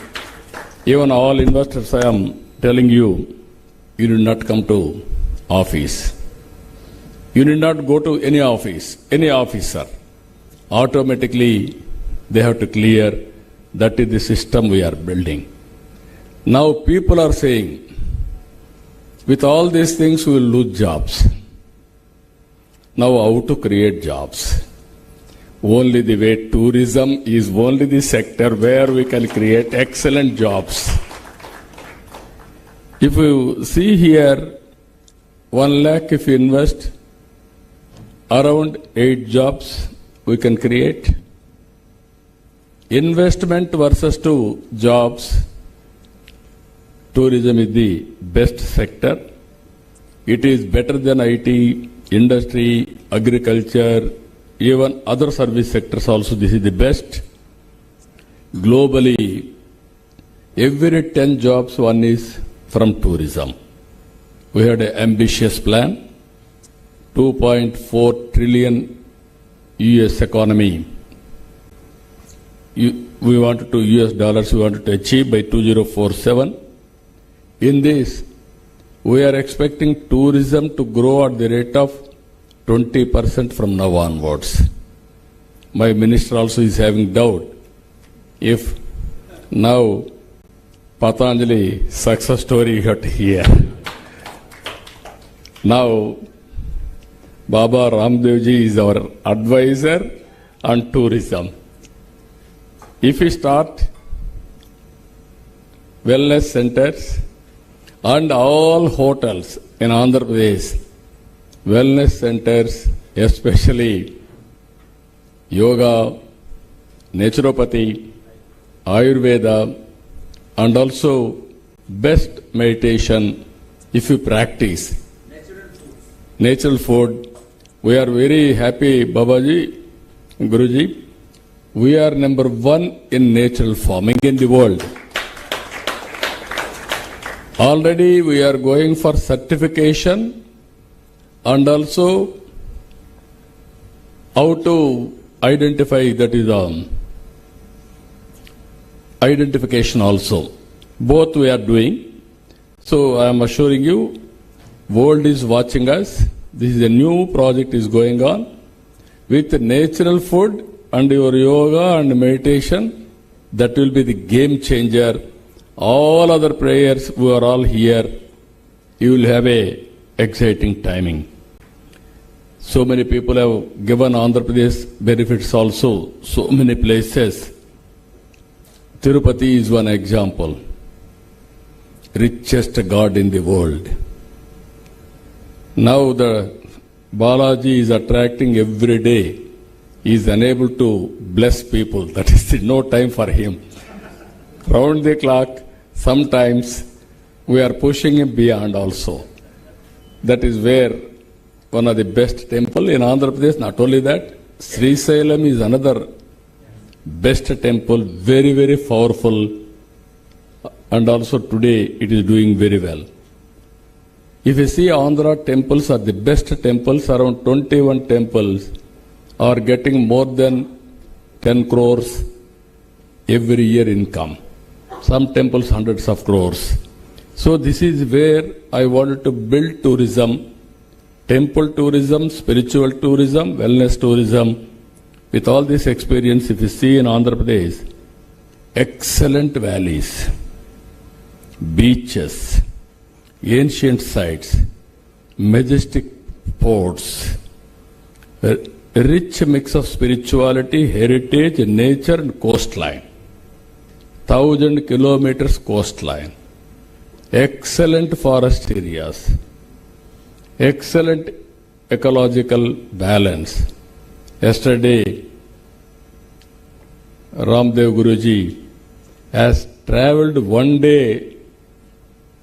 Even all investors, I am telling you, you do not come to office. You need not go to any office, any officer. Automatically, they have to clear. That is the system we are building. Now people are saying, with all these things we will lose jobs. Now how to create jobs? Only the way tourism is only the sector where we can create excellent jobs. If you see here, 1 lakh if you invest, around 8 jobs we can create. Investment versus 2 jobs, tourism is the best sector. It is better than IT, industry, agriculture, even other service sectors also. This is the best. Globally, every 10 jobs, 1 is from tourism. We had an ambitious plan, 2.4 trillion US economy. We wanted to US dollars, we wanted to achieve by 2047. In this, we are expecting tourism to grow at the rate of 20% from now onwards. My minister also is having doubt if now Patanjali success story you have to hear. Now Baba Ramdev ji is our advisor on tourism. If we start wellness centers and all hotels in Andhra Pradesh, wellness centers, especially yoga, naturopathy, Ayurveda, and also best meditation, if you practice. Natural food. We are very happy, Babaji, Guruji. We are number 1 in natural farming in the world. Already we are going for certification and also how to identify, that is identification also. Both we are doing. So I am assuring you, world is watching us. This is a new project is going on. With natural food and your yoga and meditation, that will be the game changer. All other prayers, we are all here. You will have a exciting timing. So many people have given Andhra Pradesh benefits also. So many places. Tirupati is one example. Richest god in the world. Now the Balaji is attracting every day. He is unable to bless people. That is no time for him. Round the clock, sometimes we are pushing him beyond also. That is where one of the best temple in Andhra Pradesh. Not only that, Sri Sailam is another best temple, very, very powerful, and also today it is doing very well. If you see Andhra temples are the best temples, around 21 temples are getting more than 10 crores every year income. Some temples hundreds of crores. So this is where I wanted to build tourism, temple tourism, spiritual tourism, wellness tourism. With all this experience, if you see in Andhra Pradesh, excellent valleys, beaches, ancient sites, majestic ports, a rich mix of spirituality, heritage, nature and coastline. 1,000 kilometers coastline, excellent forest areas, excellent ecological balance. Yesterday, Ramdev Guruji has travelled one day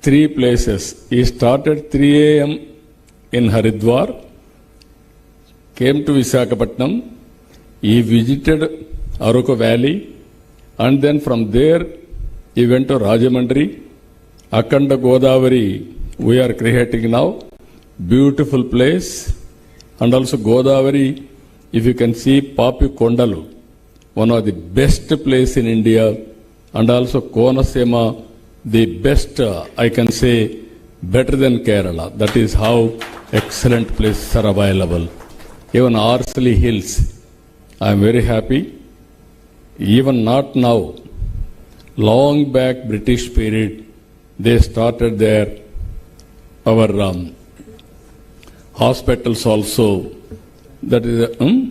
3 places. He started 3 a.m. in Haridwar, came to Visakhapatnam, he visited Aruku Valley, and then from there He went to Rajamandri, Akanda Godavari, we are creating now. Beautiful place. And also Godavari, if you can see Papi Kondalu, one of the best place in India. And also Konasema, the best, I can say, better than Kerala. That is how excellent places are available. Even Arsley Hills, I am very happy. Even not now, long back British period, they started there. Our hospitals also, that is a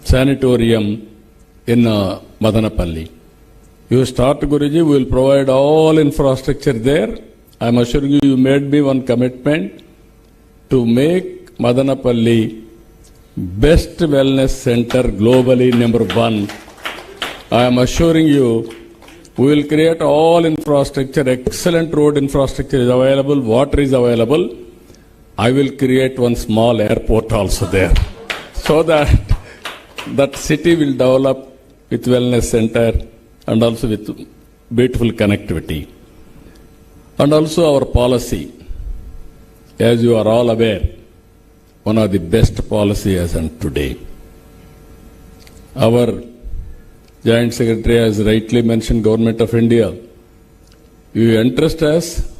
sanatorium in Madanapalli. You start, Guruji, we will provide all infrastructure there. I am assuring you, you made me one commitment to make Madanapalli best wellness center globally, #1. I am assuring you, we will create all infrastructure, excellent road infrastructure is available, water is available. I will create one small airport also there, so that that city will develop with wellness center and also with beautiful connectivity. And also our policy, as you are all aware, one of the best policy as on today. Our Joint Secretary has rightly mentioned, Government of India, you entrust us,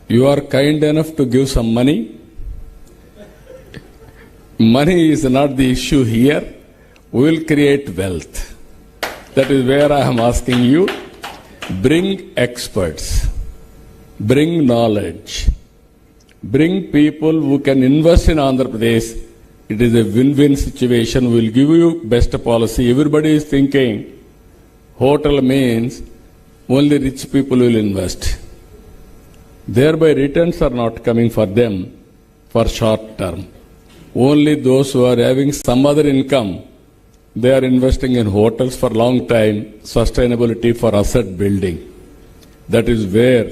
you are kind enough to give some money. Money is not the issue here. We will create wealth. That is where I am asking you, bring experts, bring knowledge, bring people who can invest in Andhra Pradesh. It is a win-win situation. We will give you best policy. Everybody is thinking hotel means only rich people will invest. Thereby returns are not coming for them for short term. Only those who are having some other income, they are investing in hotels for long time, sustainability for asset building. That is where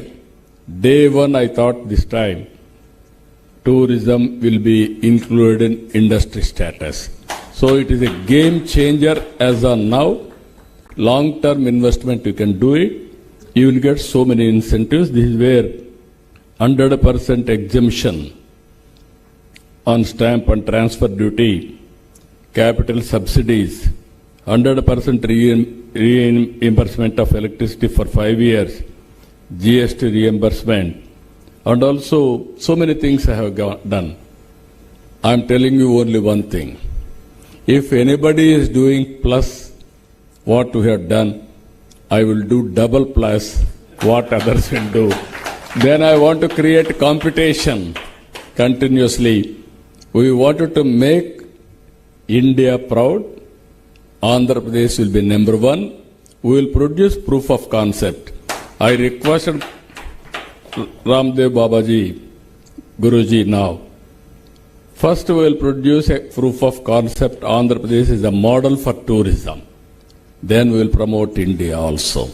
day one I thought this time tourism will be included in industry status. So it is a game changer as of now. Long-term investment, you can do it. You will get so many incentives. This is where 100% exemption on stamp and transfer duty, capital subsidies, 100% reimbursement of electricity for 5 years, GST reimbursement, and also so many things I have done. I am telling you only one thing. If anybody is doing plus what we have done, I will do double plus what others will do. Then I want to create competition continuously. We wanted to make India proud. Andhra Pradesh will be #1. We will produce proof of concept. I requested Ramdev Babaji, Guruji now. First we will produce a proof of concept. Andhra Pradesh is a model for tourism. Then we will promote India also.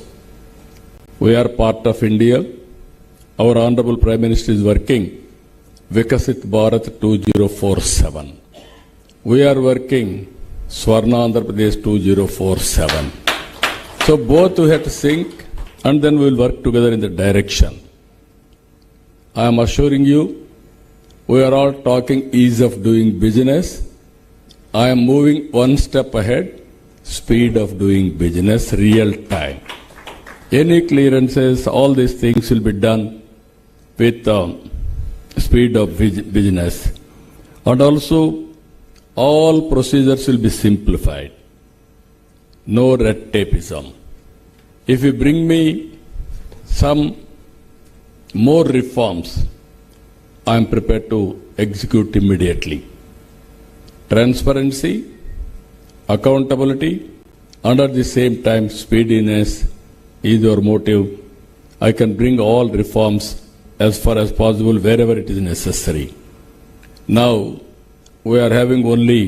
We are part of India. Our Honorable Prime Minister is working Vikasit Bharat 2047. We are working Swarna Andhra Pradesh 2047. So both we have to sync and then we will work together in the direction. I am assuring you, we are all talking ease of doing business. I am moving one step ahead, speed of doing business, real time. Any clearances, all these things will be done with speed of business. And also, all procedures will be simplified. No red tapeism. If you bring me some more reforms, I am prepared to execute immediately. Transparency, accountability, and at the same time speediness is your motive. I can bring all reforms as far as possible wherever it is necessary. Now, we are having only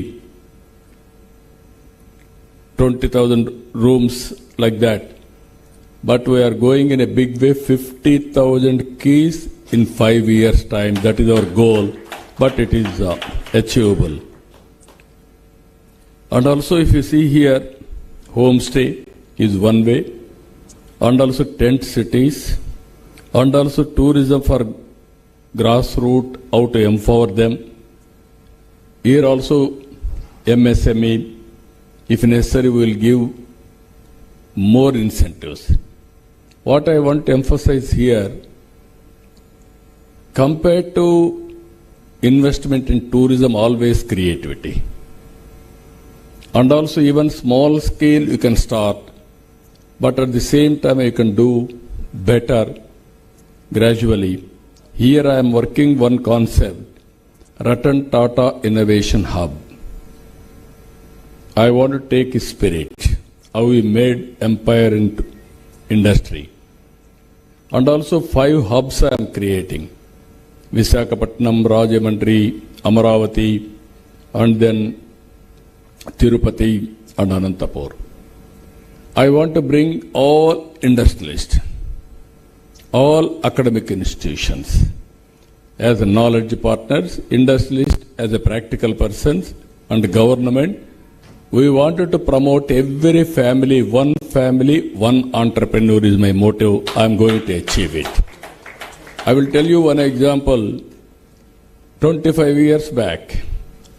20,000 rooms like that. But we are going in a big way, 50,000 keys in 5 years' time. That is our goal, but it is achievable. And also if you see here, homestay is one way. and also tent cities, and also tourism for grassroots, how to empower them. Here also MSME, if necessary, we will give more incentives. What I want to emphasize here, compared to investment in tourism, always creativity. And also even small scale you can start, but at the same time you can do better gradually. Here I am working one concept, Ratan Tata Innovation Hub. I want to take his spirit, how we made empire in industry. And also 5 hubs I am creating. Visakhapatnam, Rajahmundry, Amaravati, and then Tirupati and Anantapur. I want to bring all industrialists, all academic institutions as knowledge partners, industrialists as a practical persons, and government. We wanted to promote every family, one entrepreneur is my motto. I am going to achieve it. I will tell you one example. 25 years back,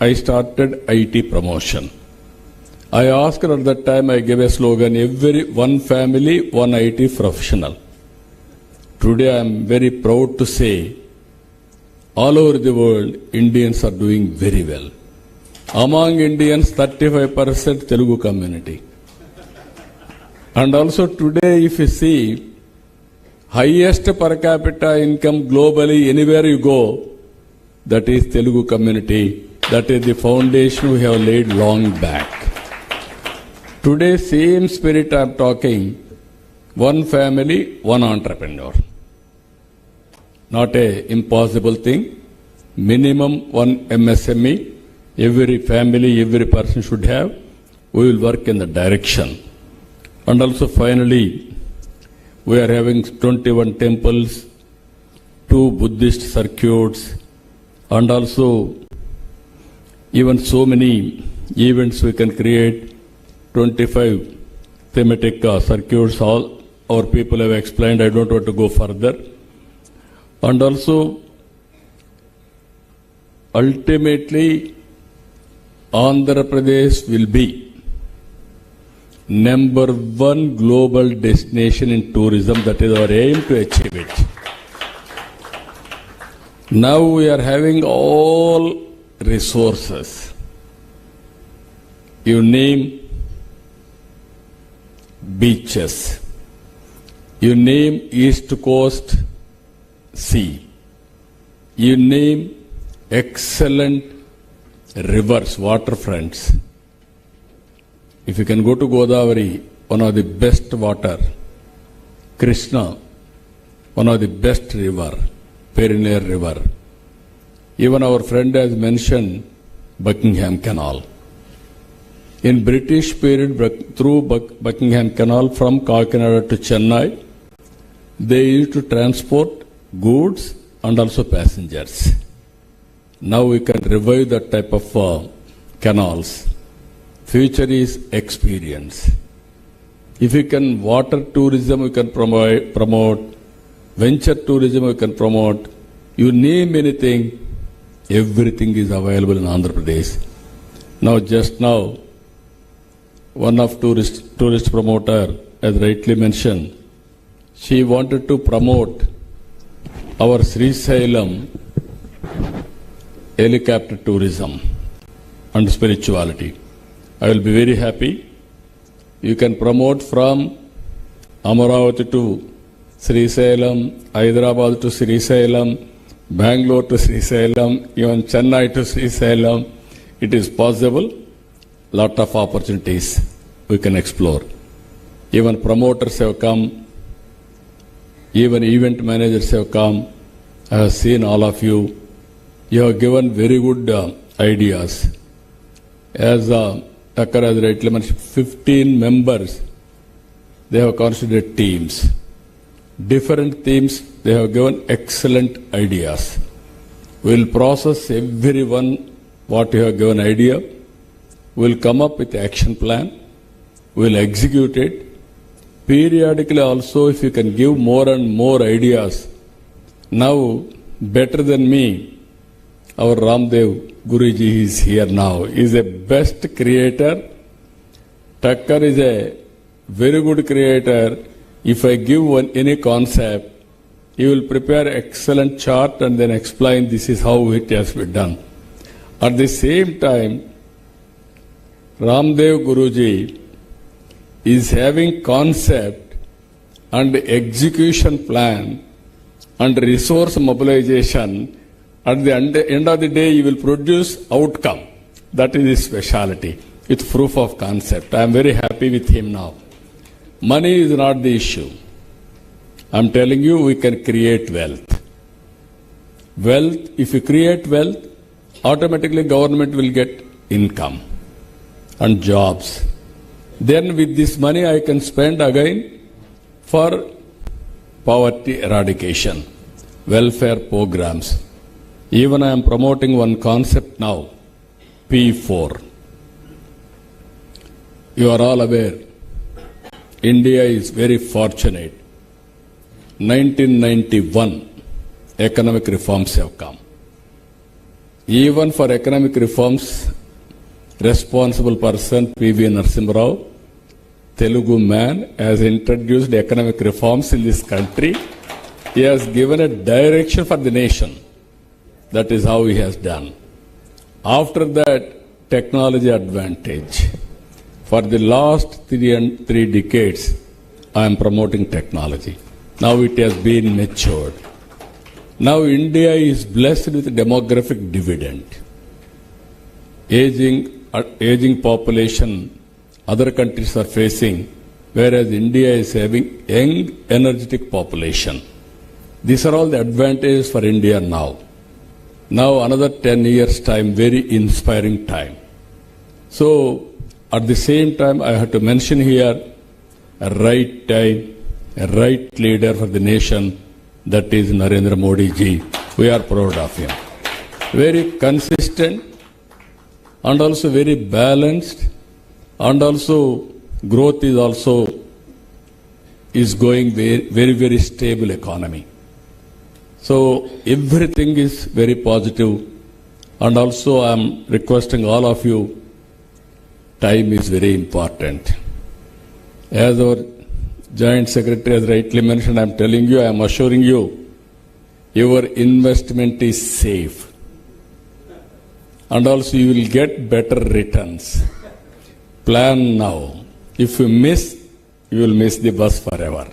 I started IT promotion. I asked at that time, I gave a slogan, every one family, one IT professional. Today I am very proud to say, all over the world, Indians are doing very well. Among Indians, 35% Telugu community. And also today, if you see, highest per capita income globally, anywhere you go, that is Telugu community. That is the foundation we have laid long back. Today, same spirit I am talking, one family, one entrepreneur. Not a impossible thing. Minimum one MSME. Every family, every person should have. We will work in the direction. And also finally, we are having 21 temples, 2 Buddhist circuits, and also even so many events we can create, 25 thematic circuits, all our people have explained, I don't want to go further. And also, ultimately, Andhra Pradesh will be #1 global destination in tourism. That is our aim to achieve it. Now we are having all resources. You name beaches. You name East Coast sea. You name excellent rivers, waterfronts. If you can go to Godavari, one of the best water. Krishna, one of the best river, Perennial River. Even our friend has mentioned Buckingham Canal. In British period, through Buckingham Canal from Kakinada to Chennai, they used to transport goods and also passengers. Now we can revive that type of canals. Future is experience. If we can water tourism, we can promote. Venture tourism, we can promote. You name anything, everything is available in Andhra Pradesh. Now, just now, one of tourist promoter, as rightly mentioned, she wanted to promote our Srisailam helicopter tourism and spirituality. I will be very happy. You can promote from Amaravati to Srisailam, Hyderabad to Srisailam, Bangalore to Srisailam, even Chennai to Srisailam. It is possible. Lot of opportunities we can explore. Even promoters have come. Even event managers have come. I have seen all of you. You have given very good ideas. As Tucker has rightly mentioned, 15 members, they have considered teams. Different teams, they have given excellent ideas. We will process everyone what you have given idea. We will come up with action plan. We will execute it. periodically also, if you can give more and more ideas. Now, better than me, our Ramdev Guruji is here now. He is a best creator. Thakkar is a very good creator. If I give any concept, he will prepare excellent chart and then explain this is how it has been done. At the same time, Ramdev Guruji is having concept and execution plan and resource mobilization. At the end of the day, he will produce outcome. That is his speciality. It's proof of concept. I am very happy with him now. Money is not the issue. I am telling you, we can create wealth. Wealth, if you create wealth, automatically government will get income and jobs. Then with this money I can spend again for poverty eradication, welfare programs. Even I am promoting one concept now, P4. You are all aware, India is very fortunate. 1991, economic reforms have come. Even for economic reforms, responsible person P.V. Narasimha Rao, Telugu man, has introduced economic reforms in this country. He has given a direction for the nation. That is how he has done. After that, technology advantage. For the last three decades, I am promoting technology. Now it has been matured. Now India is blessed with demographic dividend. Aging population, other countries are facing, whereas India is having young, energetic population. These are all the advantages for India now. Now another 10 years time, very inspiring time. So at the same time, I have to mention here a right time, a right leader for the nation, that is Narendra Modi ji. We are proud of him. Very consistent and also very balanced, and also growth is going very, very stable economy. So everything is very positive, and also I am requesting all of you, time is very important. As our Joint Secretary has rightly mentioned, I am telling you, I am assuring you, your investment is safe. And also you will get better returns. Plan now. If you miss, you will miss the bus forever.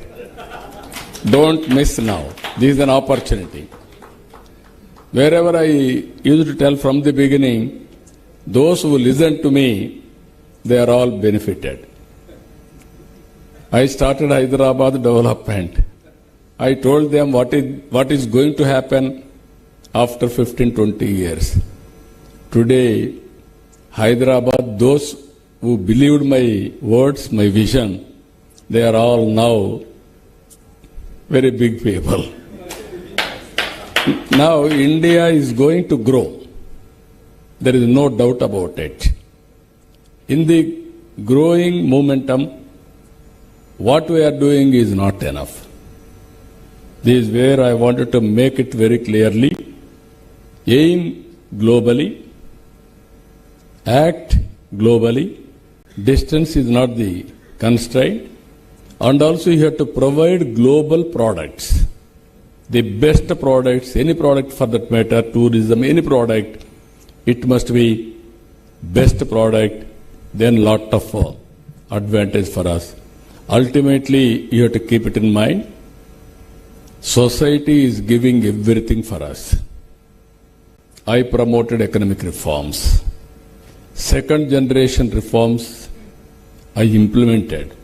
Don't miss now. This is an opportunity. Wherever I used to tell from the beginning, those who listen to me, they are all benefited. I started Hyderabad development. I told them what is going to happen after 15-20 years. Today, Hyderabad, those who believed my words, my vision, they are all now very big people. Now India is going to grow. There is no doubt about it. In the growing momentum, what we are doing is not enough. This is where I wanted to make it very clearly. Aim globally, act globally. Distance is not the constraint. And also you have to provide global products. The best products, any product for that matter, tourism, any product, it must be best product, then lot of advantage for us. Ultimately, you have to keep it in mind. Society is giving everything for us. I promoted economic reforms. Second generation reforms I implemented.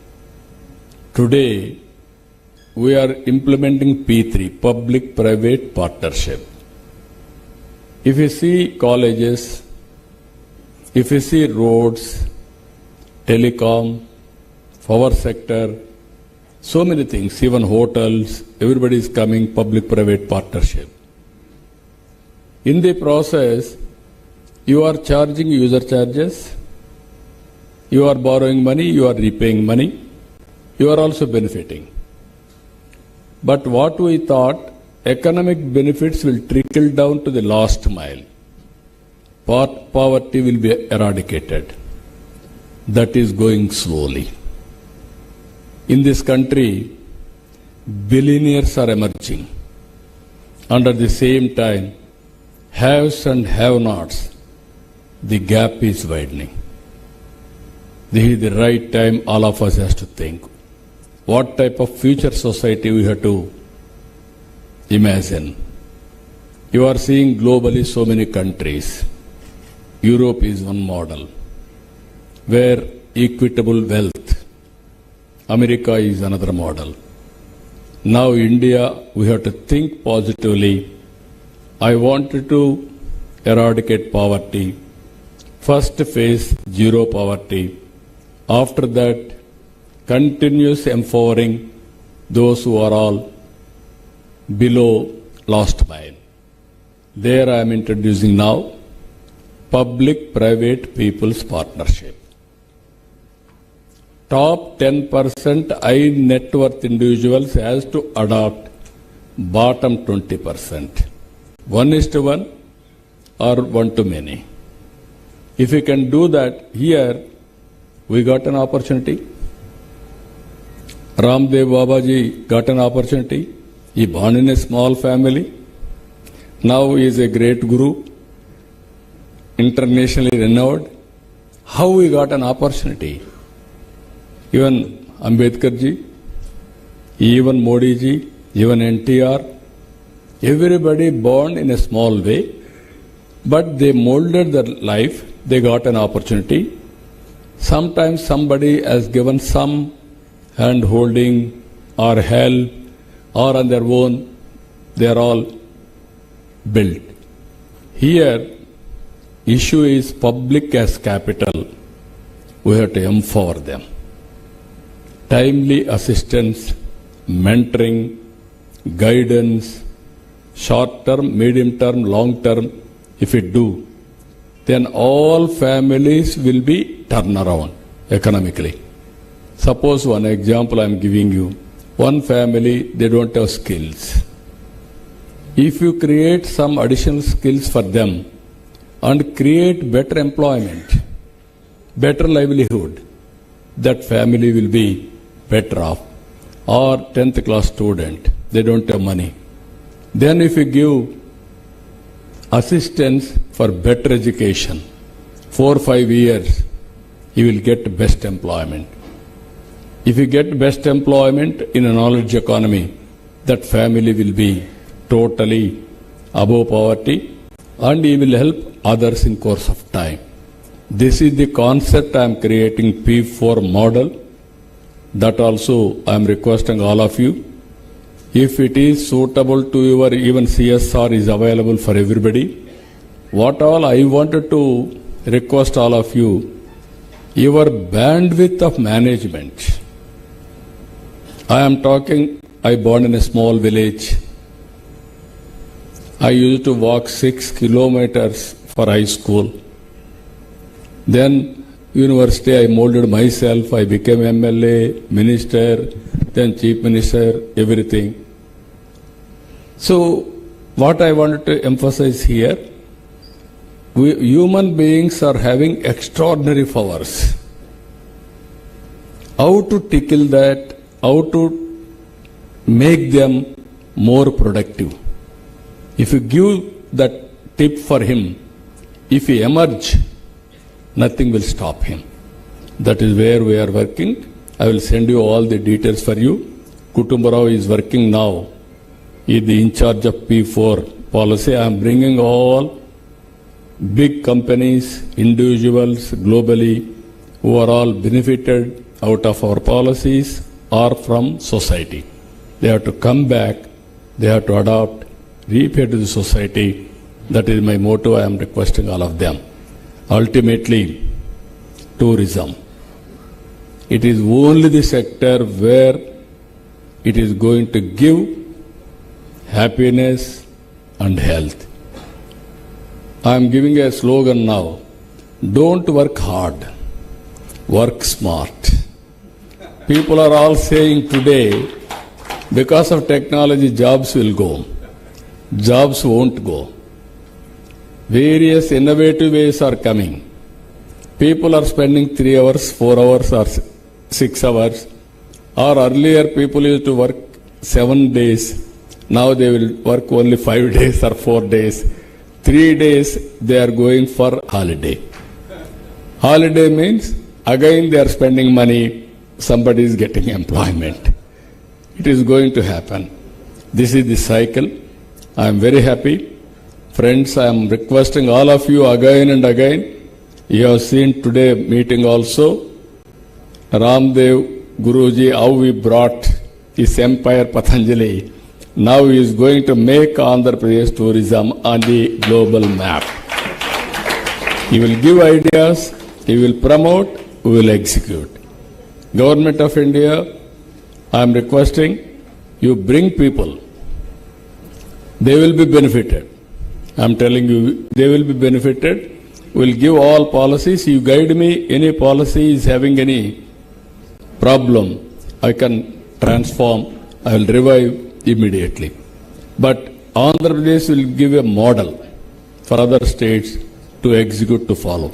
Today, we are implementing P3, public-private partnership. If you see colleges, if you see roads, telecom, power sector, so many things, even hotels, everybody is coming public-private partnership. In the process, you are charging user charges, you are borrowing money, you are repaying money. you are also benefiting. But what we thought, economic benefits will trickle down to the last mile. Poverty will be eradicated. That is going slowly. In this country, billionaires are emerging. And at the same time, haves and have-nots, the gap is widening. This is the right time all of us has to think. What type of future society we have to imagine. You are seeing globally so many countries. Europe is one model where equitable wealth. America is another model. Now India, we have to think positively. I wanted to eradicate poverty. First phase, zero poverty. After that, continuous empowering those who are all below last mile. There I am introducing now public-private people's partnership. Top 10% high net worth individuals has to adopt bottom 20%. 1:1 or 1:many. If we can do that here, we got an opportunity. Ramdev Babaji got an opportunity. He born in a small family. Now he is a great guru, internationally renowned. How we got an opportunity? Even Ambedkar ji, even Modi ji, even NTR, everybody born in a small way, but they molded their life, they got an opportunity. Sometimes somebody has given some hand holding or help, or on their own, they are all built. Here, issue is public as capital. We have to empower them. Timely assistance, mentoring, guidance, short term, medium term, long term, if we do, then all families will be turnaround economically. Suppose one example I am giving you. One family, they don't have skills. If you create some additional skills for them and create better employment, better livelihood, that family will be better off. Or 10th class student, they don't have money. Then if you give assistance for better education, 4 or 5 years, you will get best employment. If you get best employment in a knowledge economy, that family will be totally above poverty and you will help others in course of time. This is the concept I am creating, P4 model. That also I am requesting all of you. If it is suitable to your, even CSR is available for everybody. What all I wanted to request all of you, your bandwidth of management. I am talking, I born in a small village. I used to walk 6 kilometers for high school. Then university, I molded myself. I became MLA, minister, then chief minister, everything. So, what I wanted to emphasize here, human beings are having extraordinary powers. How to tickle that, how to make them more productive. If you give that tip for him, if he emerge, nothing will stop him. That is where we are working. I will send you all the details for you. Kutumbarao is working now. He is in charge of P4 policy. I am bringing all big companies, individuals globally who are all benefited out of our policies or from society. They have to come back, they have to adopt, repay to the society. That is my motto. I am requesting all of them. Ultimately, tourism. It is only the sector where it is going to give happiness and health. I am giving a slogan now. Don't work hard, work smart. people are all saying today, because of technology, jobs will go. Jobs won't go. Various innovative ways are coming. People are spending 3 hours, 4 hours, or 6 hours. Or earlier, people used to work 7 days. Now they will work only 5 days or 4 days. 3 days they are going for holiday. Holiday means again they are spending money. Somebody is getting employment. It is going to happen. This is the cycle. I am very happy. Friends, I am requesting all of you again and again. You have seen today meeting also. Ramdev Guruji, how we brought his empire Patanjali. Now he is going to make Andhra Pradesh tourism on the global map. He will give ideas, he will promote, we will execute. Government of India, I am requesting you bring people. They will be benefited. I am telling you, they will be benefited. We will give all policies. You guide me, any policy is having any problem, I can transform, I will revive immediately. But Andhra Pradesh will give a model for other states to execute, to follow.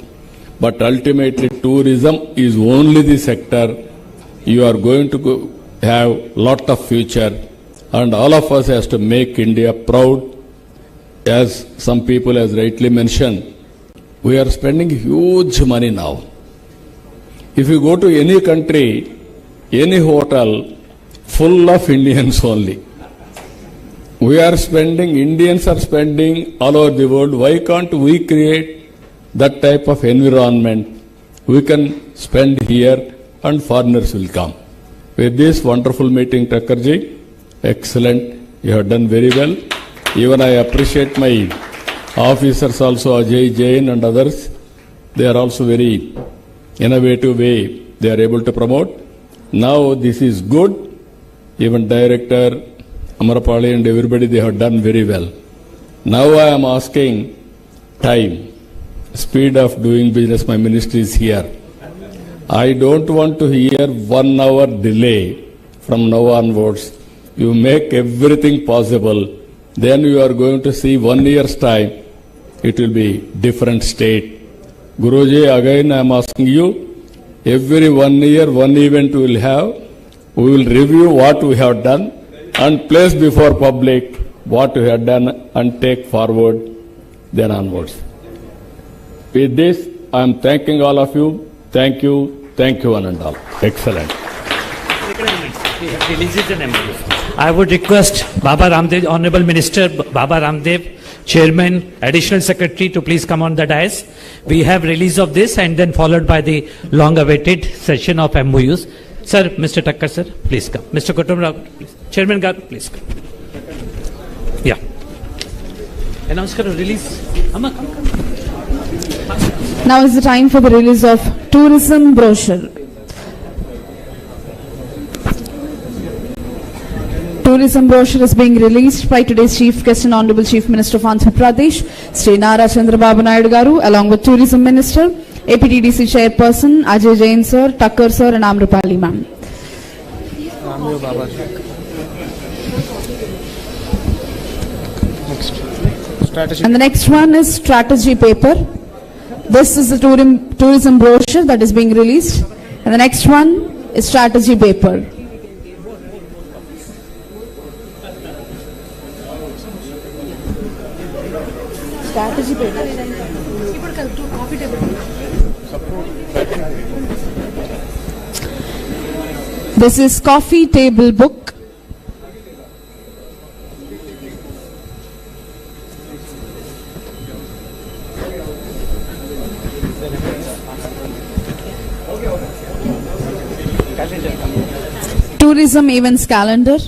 But ultimately, tourism is only the sector you are going to have lot of future, and all of us has to make India proud. As some people has rightly mentioned, we are spending huge money now. If you go to any country, any hotel, full of Indians only. We are spending, Indians are spending all over the world. Why can't we create that type of environment? We can spend here and foreigners will come. With this wonderful meeting, Thakurji, excellent. You have done very well. Even I appreciate my officers also, Ajay Jain and others. They are also very innovative way they are able to promote. Now this is good. Even director, Amarapali and everybody, they have done very well. Now I am asking time, speed of doing business. My ministry is here. I don't want to hear 1 hour delay from now onwards. You make everything possible. Then you are going to see 1 year's time. It will be different state. Guruji, again I am asking you, every 1 year, one event we will have. We will review what we have done and place before public what we have done and take forward then onwards. With this, I am thanking all of you. Thank you one and all. Excellent. I would request Baba Ramdev, Honorable Minister Baba Ramdev, Chairman, Additional Secretary to please come on the dais. We have release of this and then followed by the long-awaited session of MOUs. Sir, Mr. Thakkar, sir, please come. Mr. Kutum Rao, please. Chairman Garu, please come. Yeah. Announce karo, release. Amma, come. Now is the time for the release of tourism brochure. Tourism brochure is being released by today's Chief Guest and Honorable Chief Minister of Andhra Pradesh, Sri Nara Chandrababu Naidu Garu, along with Tourism Minister, APTDC Chairperson, Ajay Jain Sir, Thakkar Sir and Amrapali Ma'am. And the next one is strategy paper. This is the tourism brochure that is being released. And the next one is strategy paper. Strategy paper. This is coffee table book. Tourism events calendar.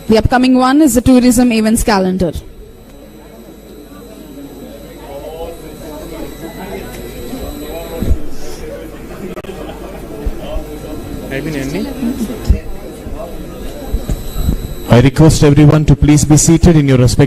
The upcoming one is the tourism events calendar. I request everyone to please be seated in your respective